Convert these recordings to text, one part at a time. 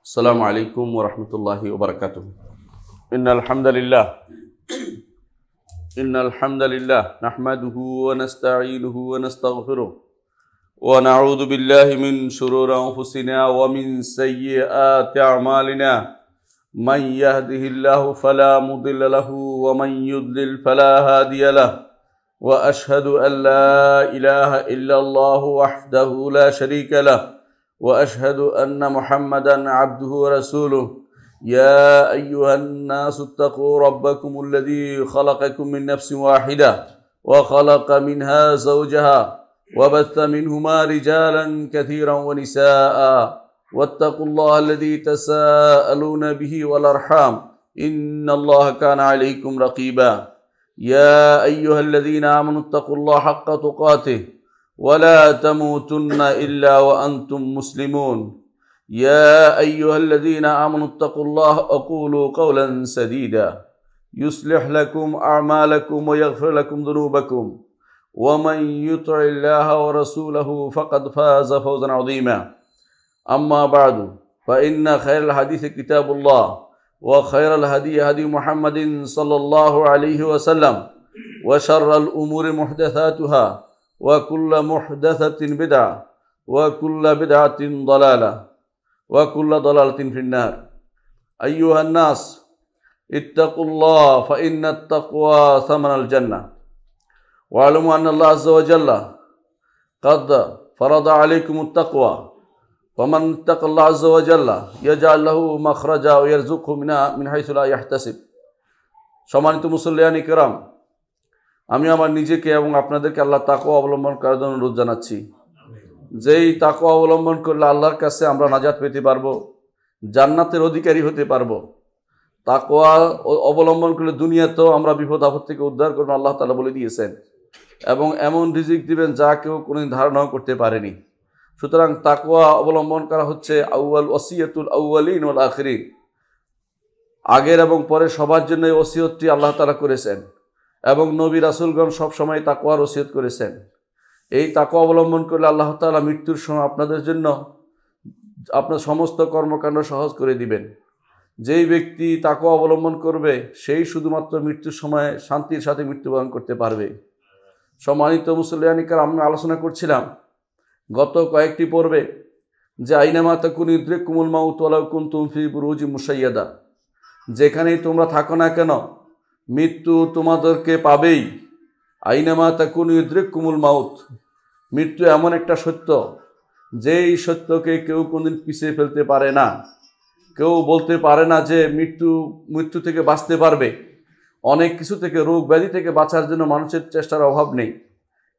আসসালামু আলাইকুম ওয়া রাহমাতুল্লাহি ওয়া বারাকাতুহু। ইন্নাল হামদালিল্লাহ নাহমাদুহু ওয়া নাস্তাঈনুহু ওয়া নাস্তাগফিরুহ ওয়া নাউযু বিল্লাহি মিন শুরুরি আনফুসিনা ওয়া মিন সাইয়্যাতি আ'মালিনা। মান ইয়াহদিহিল্লাহু ফালা মুদিল্লা লাহু ওয়া মান ইউদ্লিল ফালা হাদিয়া লাহু। ওয়া আশহাদু আল লা ইলাহা ইল্লাল্লাহু ওয়াহদাহু লা শারীকা লাহু وأشهد أن محمدًا عبده ورسوله. يا أيها الناس اتقوا ربكم الذي خلقكم من نفس واحدة وخلق منها زوجها وبث منهما رجالًا كثيرًا ونساء واتقوا الله الذي تساءلون به والأرحام إن الله كان عليكم رقيبا. يا أيها الذين آمنوا اتقوا الله حق تقاته ولا تموتن إلا وأنتم مسلمون. يا أيها الذين آمنوا اتقوا الله وقولوا قولا سديدا يصلح لكم أعمالكم ويغفر لكم ذنوبكم ومن يطع الله ورسوله فقد فاز فوزا عظيما. أما بعد فإن خير الحديث كتاب الله وخير الهدي هدي محمد صلى الله عليه وسلم وشر الأمور محدثاتها وكل محدثة بدعة وكل بدعة ضلالة وكل ضلالة في النار. أيها الناس اتقوا الله فإن التقوى ثمن الجنة. واعلموا أن الله عز وجل قد فرض عليكم التقوى ومن اتقى الله عز وجل يجعل له مخرجا ويرزقه من حيث لا يحتسب. সম্মানিত মুসল্লিয়ানি কিরাম, আমি আমার নিজেকে এবং আপনাদেরকে আল্লাহ তাকওয়া অবলম্বন করার জন্য অনুরোধ জানাচ্ছি। যেই তাকওয়া অবলম্বন করলে আল্লাহর কাছে আমরা নাজাত পেতে পারবো, জান্নাতের অধিকারী হতে পারবো। তাকওয়া অবলম্বন করলে দুনিয়াতেও আমরা বিপদ আপদ থেকে উদ্ধার করবেন আল্লাহ তাআলা বলে দিয়েছেন, এবং এমন রিজিক দিবেন যা কেউ কোনোদিন ধারণাও করতে পারেনি। সুতরাং তাকওয়া অবলম্বন করা হচ্ছে আউয়াল ওয়াসিয়াতুল আউয়ালিন ওয়াল আখিরিন। আগের এবং পরে সবার জন্য এই ওসিয়তটি আল্লাহ তাআলা করেছেন, এবং নবী রাসূলগণ সবসময় তাকওয়ার ওসিয়ত করেছেন। এই তাকওয়া অবলম্বন করলে আল্লাহ তাআলা মৃত্যুর সময় আপনাদের জন্য আপনার সমস্ত কর্মকাণ্ড সহজ করে দিবেন। যেই ব্যক্তি তাকওয়া অবলম্বন করবে সেই শুধুমাত্র মৃত্যুর সময় শান্তির সাথে মৃত্যুবরণ করতে পারবে। সম্মানিত মুসল্লিয়ানি কিরাম, আমরা আলোচনা করছিলাম গত কয়েকটি পর্বে যে আইনামা তাকুনু ইউদরিকুমুল মাউত ওয়ালাউ কুনতুম ফি বুরুজিম মুশাইয়াদা, যেখানেই তোমরা থাকো না কেন মৃত্যু তোমাদেরকে পাবেই। আইনামা তাকুনু ইউদরিকুমুল মাউত, মৃত্যু এমন একটা সত্য যেই সত্যকে কেউ কোনদিন পিছিয়ে ফেলতে পারে না। কেউ বলতে পারে না যে মৃত্যু থেকে বাঁচতে পারবে। অনেক কিছু থেকে, রোগ ব্যাধি থেকে বাঁচার জন্য মানুষের চেষ্টার অভাব নেই,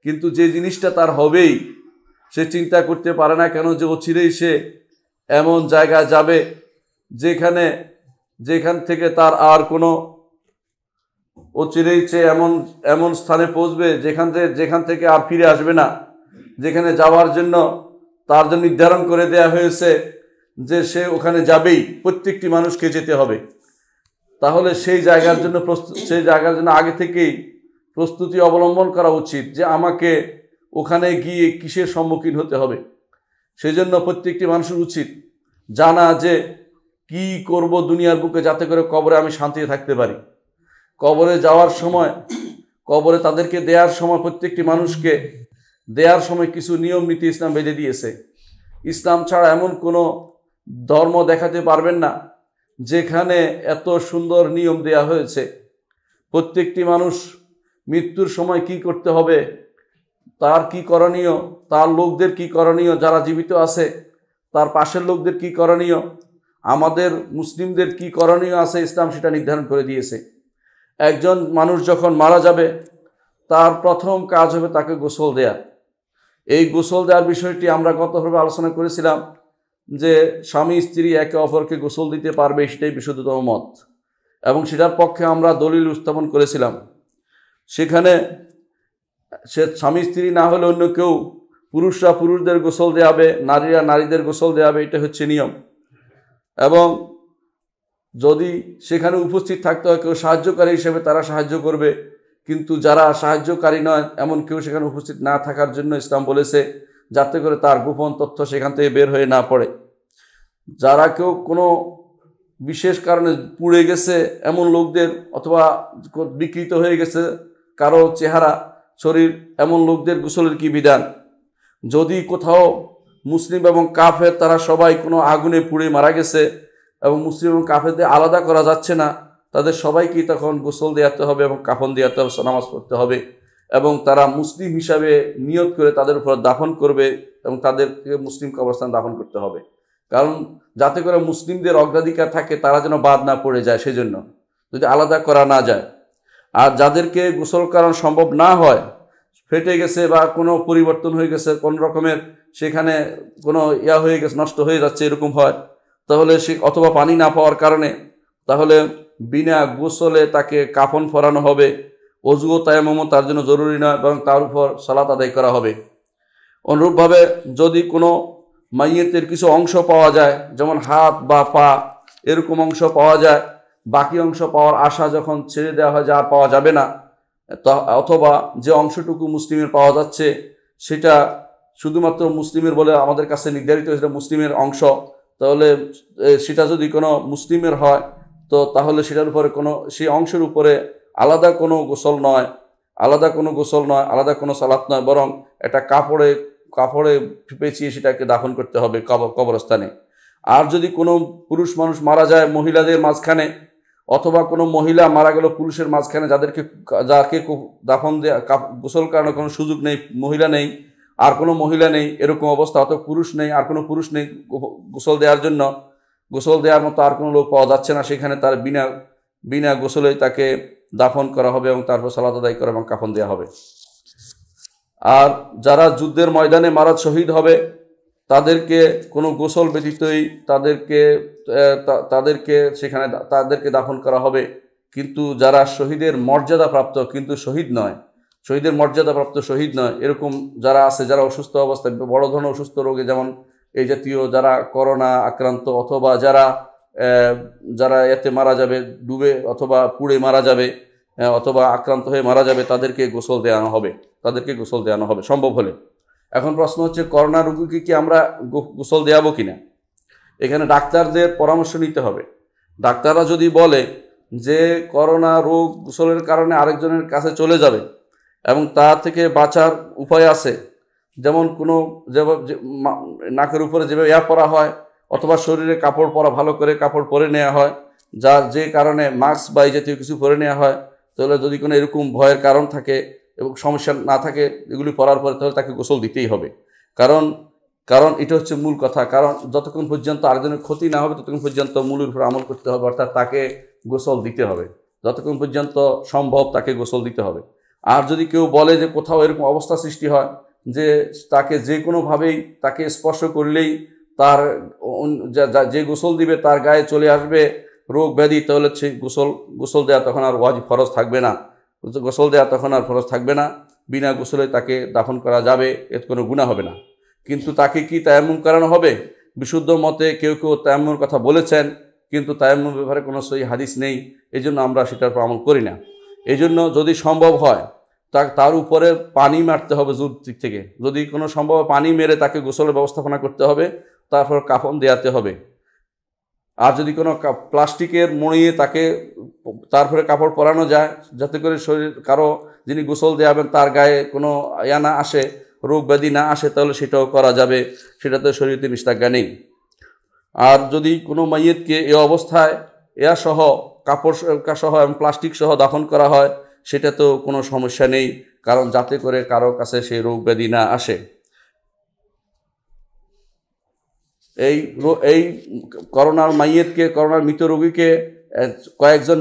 কিন্তু যে জিনিসটা তার হবেই সে চিন্তা করতে পারে না কেন যে অচিরেই সে এমন জায়গায় যাবে যেখান থেকে তার আর কোনো অচিরেই সে এমন স্থানে পৌঁছবে যেখান থেকে আর ফিরে আসবে না, যেখানে যাওয়ার জন্য তার জন্য নির্ধারণ করে দেয়া হয়েছে যে সে ওখানে যাবেই, প্রত্যেকটি মানুষকে যেতে হবে। তাহলে সেই জায়গার জন্য আগে থেকেই প্রস্তুতি অবলম্বন করা উচিত যে আমাকে ওখানে গিয়ে কিসের সম্মুখীন হতে হবে। সেজন্য প্রত্যেকটি মানুষের উচিত জানা যে কি করব দুনিয়ার বুকে, যাতে করে কবরে আমি শান্তিতে থাকতে পারি। কবরে যাওয়ার সময়, কবরে তাদেরকে দেওয়ার সময়, প্রত্যেকটি মানুষকে দেওয়ার সময় কিছু নিয়ম নীতি ইসলাম বেঁধে দিয়েছে। ইসলাম ছাড়া এমন কোনো ধর্ম দেখাতে পারবেন না যেখানে এত সুন্দর নিয়ম দেয়া হয়েছে। প্রত্যেকটি মানুষ মৃত্যুর সময় কি করতে হবে, তার কি করণীয়, তার লোকদের কি করণীয়, যারা জীবিত আছে তার পাশের লোকদের কি করণীয়, আমাদের মুসলিমদের কি করণীয় আছে, ইসলাম সেটা নির্ধারণ করে দিয়েছে। একজন মানুষ যখন মারা যাবে তার প্রথম কাজ হবে তাকে গোসল দেয়া। এই গোসল দেওয়ার বিষয়টি আমরা গতভাবে আলোচনা করেছিলাম যে স্বামী স্ত্রী একে অপরকে গোসল দিতে পারবে, সেটাই বিশুদ্ধতম মত, এবং সেটার পক্ষে আমরা দলিল উপস্থাপন করেছিলাম। সেখানে সে স্বামী স্ত্রী না হলে অন্য কেউ, পুরুষরা পুরুষদের গোসল দেওয়াবে, নারীরা নারীদের গোসল দেওয়াবে, এটা হচ্ছে নিয়ম। এবং যদি সেখানে উপস্থিত থাকতে হয় কেউ সাহায্যকারী হিসেবে, তারা সাহায্য করবে, কিন্তু যারা সাহায্যকারী নয় এমন কেউ সেখানে উপস্থিত না থাকার জন্য ইসলাম বলেছে, যাতে করে তার গোপন তথ্য সেখান থেকে বের হয়ে না পড়ে। যারা কেউ কোনো বিশেষ কারণে পুড়ে গেছে এমন লোকদের, অথবা বিকৃত হয়ে গেছে কারো চেহারা শরীর, এমন লোকদের গোসলের কি বিধান? যদি কোথাও মুসলিম এবং কাফের তারা সবাই কোনো আগুনে পুড়ে মারা গেছে এবং মুসলিম এবং কাফেরদের আলাদা করা যাচ্ছে না, তাদের সবাইকেই তখন গোসল দেওয়াতে হবে এবং কাফন দেওয়াতে হবে, নামাজ পড়তে হবে এবং তারা মুসলিম হিসাবে নিয়ত করে তাদের উপর দাফন করবে এবং তাদেরকে মুসলিম কবরস্থানে দাফন করতে হবে। কারণ যাতে করে মুসলিমদের অগ্রাধিকার থাকে, তারা যেন বাদ না পড়ে যায়, সেজন্য যদি আলাদা করা না যায়। আর যাদেরকে গোসল করানো সম্ভব না হয়, ফেটে গেছে বা কোনো পরিবর্তন হয়ে গেছে, কোন রকমের সেখানে কোনো হয়ে গেছে, নষ্ট হয়ে যাচ্ছে, এরকম হয়, তাহলে সে অথবা পানি না পাওয়ার কারণে, তাহলে বিনা গোসলে তাকে কাফন পরানো হবে। অজু ও তায়াম্মুম তার জন্য জরুরি নয়, বরং তার উপর সালাত আদায় করা হবে। অনুরূপভাবে যদি কোনো মাইয়েতের কিছু অংশ পাওয়া যায়, যেমন হাত বা পা, এরকম অংশ পাওয়া যায়, বাকি অংশ পাওয়ার আশা যখন ছেড়ে দেওয়া হয় যে আর পাওয়া যাবে না, অথবা যে অংশটুকু মুসলিমের পাওয়া যাচ্ছে সেটা শুধুমাত্র মুসলিমের বলে আমাদের কাছে নির্ধারিত সেটা মুসলিমের অংশ, তাহলে সেটা যদি কোনো মুসলিমের হয় তো তাহলে সেটার উপরে কোনো, সেই অংশের উপরে আলাদা কোনো গোসল নয়, আলাদা কোনো সালাত নয়, বরং একটা কাপড়ে পেঁচিয়ে সেটাকে দাফন করতে হবে কবরস্থানে। আর যদি কোনো পুরুষ মানুষ মারা যায় মহিলাদের মাঝখানে, অথবা কোনো মহিলা মারা গেল পুরুষের মাঝখানে, যাকে দাফন দেওয়া গোসল করানোর কোনো সুযোগ নেই, মহিলা নেই আর কোনো মহিলা নেই, এরকম অবস্থা, অত পুরুষ নেই আর কোনো পুরুষ নেই গোসল দেওয়ার মতো আর কোনো লোক পাওয়া যাচ্ছে না, সেখানে তার বিনা গোসলে তাকে দাফন করা হবে এবং তারপর সালাত আদায় করা এবং কাফন দেওয়া হবে। আর যারা যুদ্ধের ময়দানে মারা শহীদ হবে তাদেরকে কোনো গোসল ব্যতীতই তাদেরকে সেখানে তাদেরকে দাফন করা হবে। কিন্তু যারা শহীদের মর্যাদাপ্রাপ্ত কিন্তু শহীদ নয়, শহীদের মর্যাদাপ্রাপ্ত শহীদ নয়, এরকম যারা আছে, যারা অসুস্থ অবস্থায়, বড় ধরনের অসুস্থ রোগে, যেমন এই জাতীয় যারা করোনা আক্রান্ত, অথবা যারা এতে মারা যাবে, ডুবে অথবা পুড়ে মারা যাবে, অথবা আক্রান্ত হয়ে মারা যাবে, তাদেরকে গোসল দেওয়ানো হবে সম্ভব হলে। এখন প্রশ্ন হচ্ছে, করোনা রোগীকে কি আমরা গোসল দেওয়াবো কিনা? এখানে ডাক্তারদের পরামর্শ নিতে হবে। ডাক্তাররা যদি বলে যে করোনা রোগ গোসলের কারণে আরেকজনের কাছে চলে যাবে এবং তা থেকে বাঁচার উপায় আছে, যেমন নাকের উপরে যেভাবে পরা হয়, অথবা শরীরে কাপড় পরা, ভালো করে কাপড় পরে নেওয়া হয়, যে কারণে মাস্ক বা এই জাতীয় কিছু পরে নেওয়া হয়, তাহলে যদি কোনো এরকম ভয়ের কারণ থাকে এবং সমস্যা না থাকে এগুলি পরার পরে, তাহলে তাকে গোসল দিতেই হবে। কারণ এটা হচ্ছে মূল কথা। কারণ যতক্ষণ পর্যন্ত আরেকজনের ক্ষতি না হবে ততক্ষণ পর্যন্ত মূলের উপর আমল করতে হবে, অর্থাৎ তাকে গোসল দিতে হবে, যতক্ষণ পর্যন্ত সম্ভব তাকে গোসল দিতে হবে। আর যদি কেউ বলে যে কোথাও এরকম অবস্থা সৃষ্টি হয় যে তাকে যে কোনোভাবেই তাকে স্পর্শ করলেই তার যে গোসল দিবে তার গায়ে চলে আসবে রোগ ব্যাধি, তাহলে সেই গোসল দেওয়া তখন আর ফরজ থাকবে না, বিনা গোসলে তাকে দাফন করা যাবে, এতে কোনো গুনাহ হবে না। কিন্তু তাকে কি তায়াম্মুম করানো হবে? বিশুদ্ধ মতে কেউ তায়াম্মুমের কথা বলেছেন, কিন্তু তায়াম্মুমের ব্যাপারে কোনো সহি হাদিস নেই, এই জন্য আমরা সেটার উপর আমল করি না। এই জন্য যদি সম্ভব হয় তার উপরে পানি মারতে হবে দূর দিক থেকে, যদি কোনো সম্ভব পানি মেরে তাকে গোসলের ব্যবস্থাপনা করতে হবে, তারপর কাফন দেওয়াতে হবে। আর যদি কোনো প্লাস্টিকের মড়িয়ে তাকে তারপরে কাপড় পরানো যায়, যাতে করে কারো যিনি গোসল দেওয়াবেন তার গায়ে কোনো না আসে, রোগ ব্যাধি না আসে, তাহলে সেটাও করা যাবে, সেটাতে শরীয়তে নিষেধাজ্ঞা নেই। আর যদি কোনো মাইয়েতকে এ অবস্থায় সহ কাপড় সহ এবং প্লাস্টিক সহ দাফন করা হয়, সেটা তো কোনো সমস্যা নেই, কারণ যাতে করে কারো কাছে সেই রোগ ব্যাধি না আসে। এই করোনার মৃত রোগীকে কয়েকজন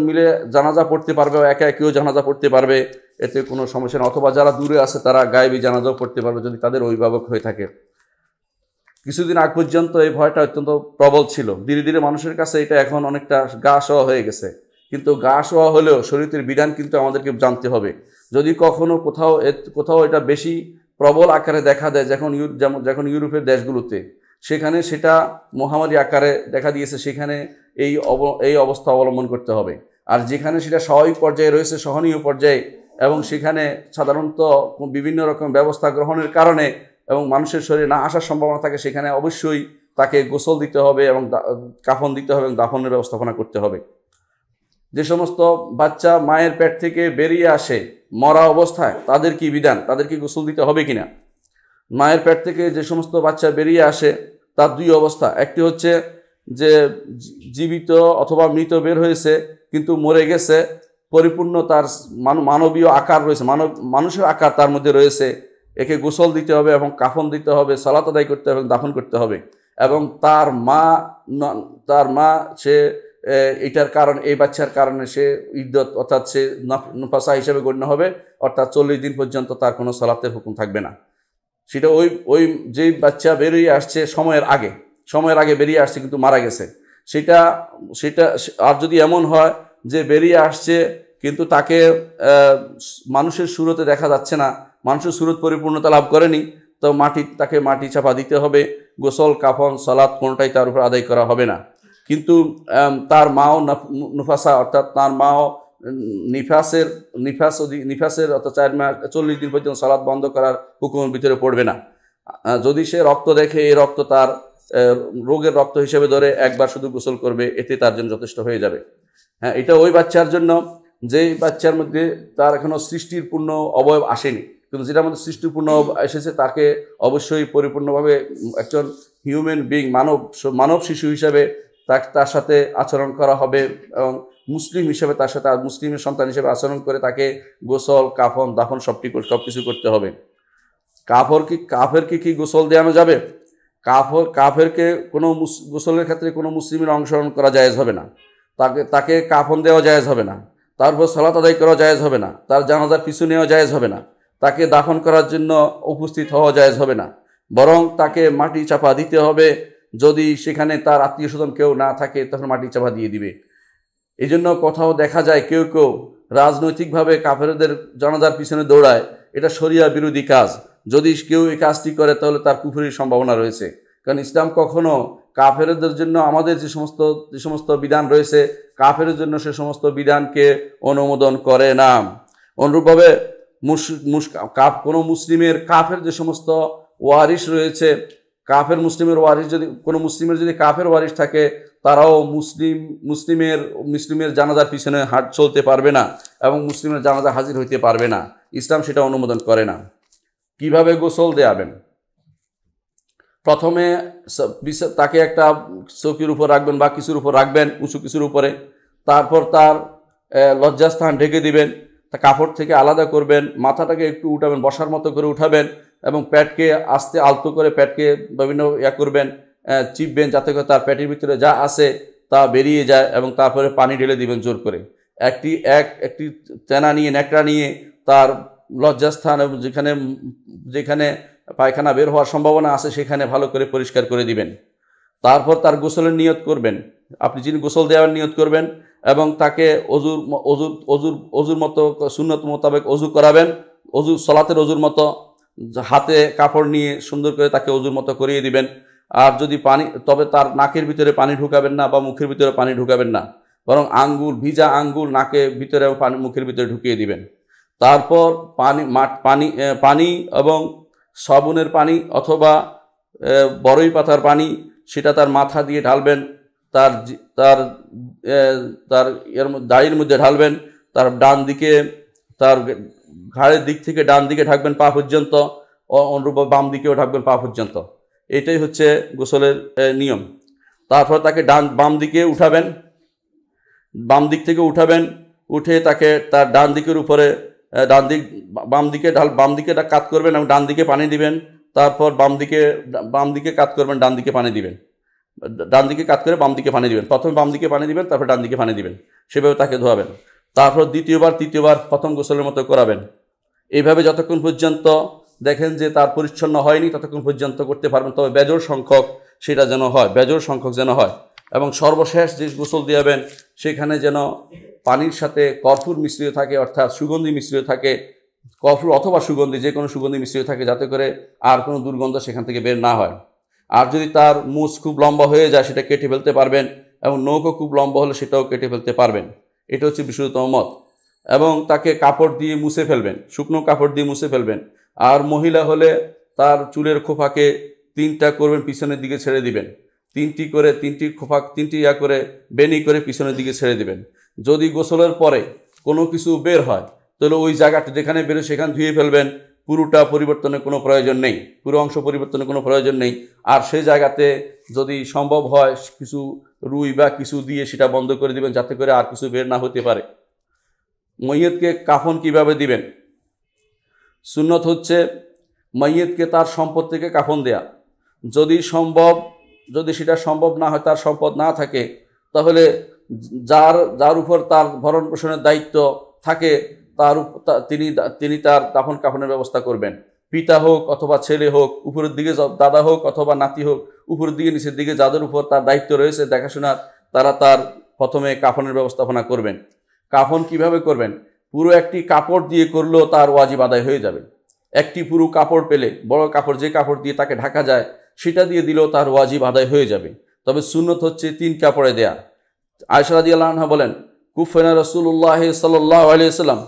মিলে জানাজা পড়তে পারবে, একা কেউ জানাজা পড়তে পারবে, এতে কোনো সমস্যা না। অথবা যারা দূরে আছে তারা গায়েবী জানাজাও পড়তে পারবে যদি তাদের অভিভাবক হয়ে থাকে। কিছুদিন আগ পর্যন্ত এই ভয়টা অত্যন্ত প্রবল ছিল, ধীরে ধীরে মানুষের কাছে এটা এখন অনেকটা গা শোয়া হয়ে গেছে। কিন্তু গা শোয়া হলেও শরীয়তের বিধান কিন্তু আমাদেরকে জানতে হবে। যদি কোথাও এটা বেশি প্রবল আকারে দেখা দেয়, যখন ইউরোপের দেশগুলোতে, সেখানে সেটা মহামারী আকারে দেখা দিয়েছে, সেখানে এই অবস্থা অবলম্বন করতে হবে। আর যেখানে সেটা স্বাভাবিক পর্যায়ে রয়েছে, সহনীয় পর্যায়ে, এবং সেখানে সাধারণত বিভিন্ন রকম ব্যবস্থা গ্রহণের কারণে এবং মানুষের শরীরে না আসার সম্ভাবনা থাকে, সেখানে অবশ্যই তাকে গোসল দিতে হবে এবং কাফন দিতে হবে এবং দাফনের ব্যবস্থাপনা করতে হবে। যে সমস্ত বাচ্চা মায়ের পেট থেকে বেরিয়ে আসে মরা অবস্থায় তাদের কি বিধান, তাদের কি গোসল দিতে হবে কিনা? মায়ের পেট থেকে যে সমস্ত বাচ্চা বেরিয়ে আসে তার দুই অবস্থা, একটি হচ্ছে যে জীবিত অথবা মৃত বের হয়েছে কিন্তু মরে গেছে, পরিপূর্ণ তার মানবীয় আকার রয়েছে, মানুষের আকার তার মধ্যে রয়েছে, একে গোসল দিতে হবে এবং কাফন দিতে হবে, সালাত আদায় করতে হবে এবং দাফন করতে হবে। এবং তার মা সে এটার কারণ, এই বাচ্চার কারণে সে ইদ্যত অর্থাৎ সে নুফাসা হিসেবে গণ্য হবে, অর্থাৎ 40 দিন পর্যন্ত তার কোনো সালাতের হুকুম থাকবে না। সেটা ওই যেই বাচ্চা বেরিয়ে আসছে সময়ের আগে বেরিয়ে আসছে কিন্তু মারা গেছে, সেটা আর যদি এমন হয় যে বেরিয়ে আসছে কিন্তু তাকে মানুষের সুরতে দেখা যাচ্ছে না, মানুষের সুরত পরিপূর্ণতা লাভ করেনি, তো তাকে মাটি চাপা দিতে হবে, গোসল কাফন সালাত কোনোটাই তার উপর আদায় করা হবে না। কিন্তু তার মাও নুফাসা অর্থাৎ তার মাও নিফাসের অর্থাৎ 40 দিন পর্যন্ত সালাত বন্ধ করার হুকুমের ভিতরে পড়বে না। যদি সে রক্ত দেখে এই রক্ত তার রোগের রক্ত হিসেবে ধরে একবার শুধু গোসল করবে, এতে তার জন্য যথেষ্ট হয়ে যাবে। হ্যাঁ, এটা ওই বাচ্চার জন্য যেই বাচ্চার মধ্যে তার এখনো সৃষ্টির পূর্ণ অবয়ব আসেনি, কিন্তু যেটার মধ্যে সৃষ্টির পূর্ণ এসেছে তাকে অবশ্যই পরিপূর্ণভাবে একজন হিউম্যান বিং মানব শিশু হিসাবে তার সাথে আচরণ করা হবে এবং মুসলিম হিসেবে তার সাথে মুসলিমের সন্তান হিসেবে আচরণ করে তাকে গোসল কাফন দাফন সবকিছু করতে হবে। কাফেরকে কি গোসল দেওয়ানো যাবে? কাফেরকে কোনো গোসলের ক্ষেত্রে কোনো মুসলিমের অংশগ্রহণ করা জায়েজ হবে না, তাকে কাফন দেওয়া জায়েজ হবে না, তার উপর সালাত আদায় করা জায়েজ হবে না, তার জানাজার পিছু নেওয়া জায়েজ হবে না, তাকে দাফন করার জন্য উপস্থিত হওয়া জায়েজ হবে না, বরং তাকে মাটি চাপা দিতে হবে। যদি সেখানে তার আত্মীয় স্বজন কেউ না থাকে তখন মাটি চাপা দিয়ে দিবে। এই জন্য কোথাও দেখা যায় কেউ রাজনৈতিকভাবে কাফেরদের জানাজার পিছনে দৌড়ায়, এটা শরিয়া বিরোধী কাজ। যদি কেউ এই কাজটি করে তাহলে তার কুফরির সম্ভাবনা রয়েছে, কারণ ইসলাম কখনো কাফেরদের জন্য আমাদের যে সমস্ত বিধান রয়েছে কাফেরের জন্য সে সমস্ত বিধানকে অনুমোদন করে না। অনুরূপভাবে কোনো মুসলিমের কাফের যে সমস্ত ওয়ারিশ রয়েছে, কাফের মুসলিমের ওয়ারিশ যদি কোনো মুসলিমের যদি কাফের ওয়ারিশ থাকে তারাও মুসলিমের জানাজার পিছনে চলতে পারবে না এবং মুসলিমের জানাজা হাজির হইতে পারবে না। ইসলাম সেটা অনুমোদন করে না। কিভাবে গোসল দেয়াবেন? প্রথমে তাকে একটা চৌকির উপর রাখবেন বা কিছুর উপর রাখবেন, উঁচু কিছুর উপরে। তারপর তার লজ্জাস্থান ঢেকে দিবেন, তা কাপড় থেকে আলাদা করবেন, মাথাটাকে একটু উঠাবেন, বসার মতো করে উঠাবেন এবং পেটকে আস্তে আলতো করে পেটকে বিভিন্ন করবেন, চিপবেন যাতে করে তার পেটের ভিতরে যা আছে তা বেরিয়ে যায় এবং তারপরে পানি ঢেলে দিবেন জোর করে। একটি তেনা নিয়ে ন্যাকড়া নিয়ে তার লজ্জাস্থান এবং যেখানে পায়খানা বের হওয়ার সম্ভাবনা আছে সেখানে ভালো করে পরিষ্কার করে দিবেন। তারপর তার গোসলের নিয়ত করবেন, আপনি যিনি গোসল দেওয়ার নিয়ত করবেন এবং তাকে অজুর মতো সুন্নত মোতাবেক অজু করাবেন, সলাতের অজুর মতো হাতে কাপড় নিয়ে সুন্দর করে তাকে অজুর মতো করিয়ে দিবেন। আর যদি তবে তার নাকের ভিতরে পানি ঢুকাবেন না বা মুখের ভিতরে পানি ঢুকাবেন না, বরং ভিজা আঙ্গুল নাকের ভিতরে মুখের ভিতরে ঢুকিয়ে দিবেন। তারপর পানি এবং সাবুনের পানি অথবা বড়ই পাতার পানি সেটা তার মাথা দিয়ে ঢালবেন, তার দাড়ির মধ্যে ঢালবেন, তার ডান দিকে তার ঘাড়ের দিক থেকে ডান দিকে ঢাকবেন পা পর্যন্ত, অনুরূপ বাম দিকেও ঢাকবেন পা পর্যন্ত। এটাই হচ্ছে গোসলের নিয়ম। তারপর তাকে বাম দিকে উঠাবেন, বাম দিক থেকে উঠে তাকে তার ডান দিকের উপরে বাম দিকে কাত করবেন এবং ডান দিকে পানি দিবেন। তারপর বাম দিকে কাত করবেন, ডান দিকে পানি দিবেন, ডান দিকে কাত করে বাম দিকে পানি দিবেন। প্রথমে বাম দিকে পানি দিবেন, তারপর ডান দিকে পানি দিবেন, সেভাবে তাকে ধোয়াবেন। তারপর তৃতীয়বার প্রথম গোসলের মতো করাবেন। এইভাবে যতক্ষণ পর্যন্ত দেখেন যে তার পরিচ্ছন্ন হয়নি ততক্ষণ পর্যন্ত করতে পারবেন, তবে বেজোড় সংখ্যক যেন হয়। এবং সর্বশেষ যে গোসল দিয়াবেন সেখানে যেন পানির সাথে কর্পূর মিশ্রিত থাকে, অর্থাৎ সুগন্ধি মিশ্রিত থাকে, কর্পূর অথবা সুগন্ধি, যে কোনো সুগন্ধি মিশ্রিত থাকে, যাতে করে আর কোনো দুর্গন্ধ সেখান থেকে বের না হয়। আর যদি তার মুছ খুব লম্বা হয়ে যায় সেটা কেটে ফেলতে পারবেন, এবং নৌকো খুব লম্বা হলে সেটাও কেটে ফেলতে পারবেন। এটা হচ্ছে বিশুদ্ধতম মত। এবং তাকে কাপড় দিয়ে মুছে ফেলবেন, শুকনো কাপড় দিয়ে মুছে ফেলবেন। আর মহিলা হলে তার চুলের খোপাকে 3টা করবেন, পিছনের দিকে ছেড়ে দিবেন। তিনটি খোপা, তিনটি করে বেনি করে পিছনের দিকে ছেড়ে দিবেন। যদি গোসলের পরে কোনো কিছু বের হয় তাহলে ওই জায়গাটা যেখানে বেরো সেখানে ধুয়ে ফেলবেন, পুরোটা পরিবর্তনের কোনো প্রয়োজন নেই, পুরো অংশ পরিবর্তনের কোনো প্রয়োজন নেই। আর সেই জায়গাতে যদি সম্ভব হয় কিছু রুই বা কিছু দিয়ে সেটা বন্ধ করে দিবেন, যাতে করে আর কিছু বের না হতে পারে। মইয়তকে কাফন কিভাবে দিবেন? সুন্নত হচ্ছে মইয়তকে তার সম্পদ থেকে কাফন দেয়া। যদি সেটা সম্ভব না হয়, তার সম্পদ না থাকে, তাহলে যার উপর তার ভরণ পোষণের দায়িত্ব থাকে তিনি তার দাফন কাফনের ব্যবস্থা করবেন। পিতা হোক অথবা ছেলে হোক, উপরের দিকে দাদা হোক অথবা নাতি হোক, উপরের দিকে নিচের দিকে যাদের উপর তার দায়িত্ব রয়েছে দেখাশোনার, তারা তার প্রথমে কাফনের ব্যবস্থাপনা করবেন। কাফন কিভাবে করবেন? পুরো একটি কাপড় দিয়ে করলেও তার ওয়াজিব আদায় হয়ে যাবে। একটি পুরো কাপড় পেলে, বড় কাপড়, যে কাপড় দিয়ে তাকে ঢাকা যায় সেটা দিয়ে দিলেও তার ওয়াজিব আদায় হয়ে যাবে। তবে সুন্নত হচ্ছে 3 কাপড়ে দেয়া। আয়েশা রাদিয়াল্লাহু আনহা বলেন, কুফানা রাসূলুল্লাহ সাল্লাল্লাহু আলাইহি ওয়াসাল্লাম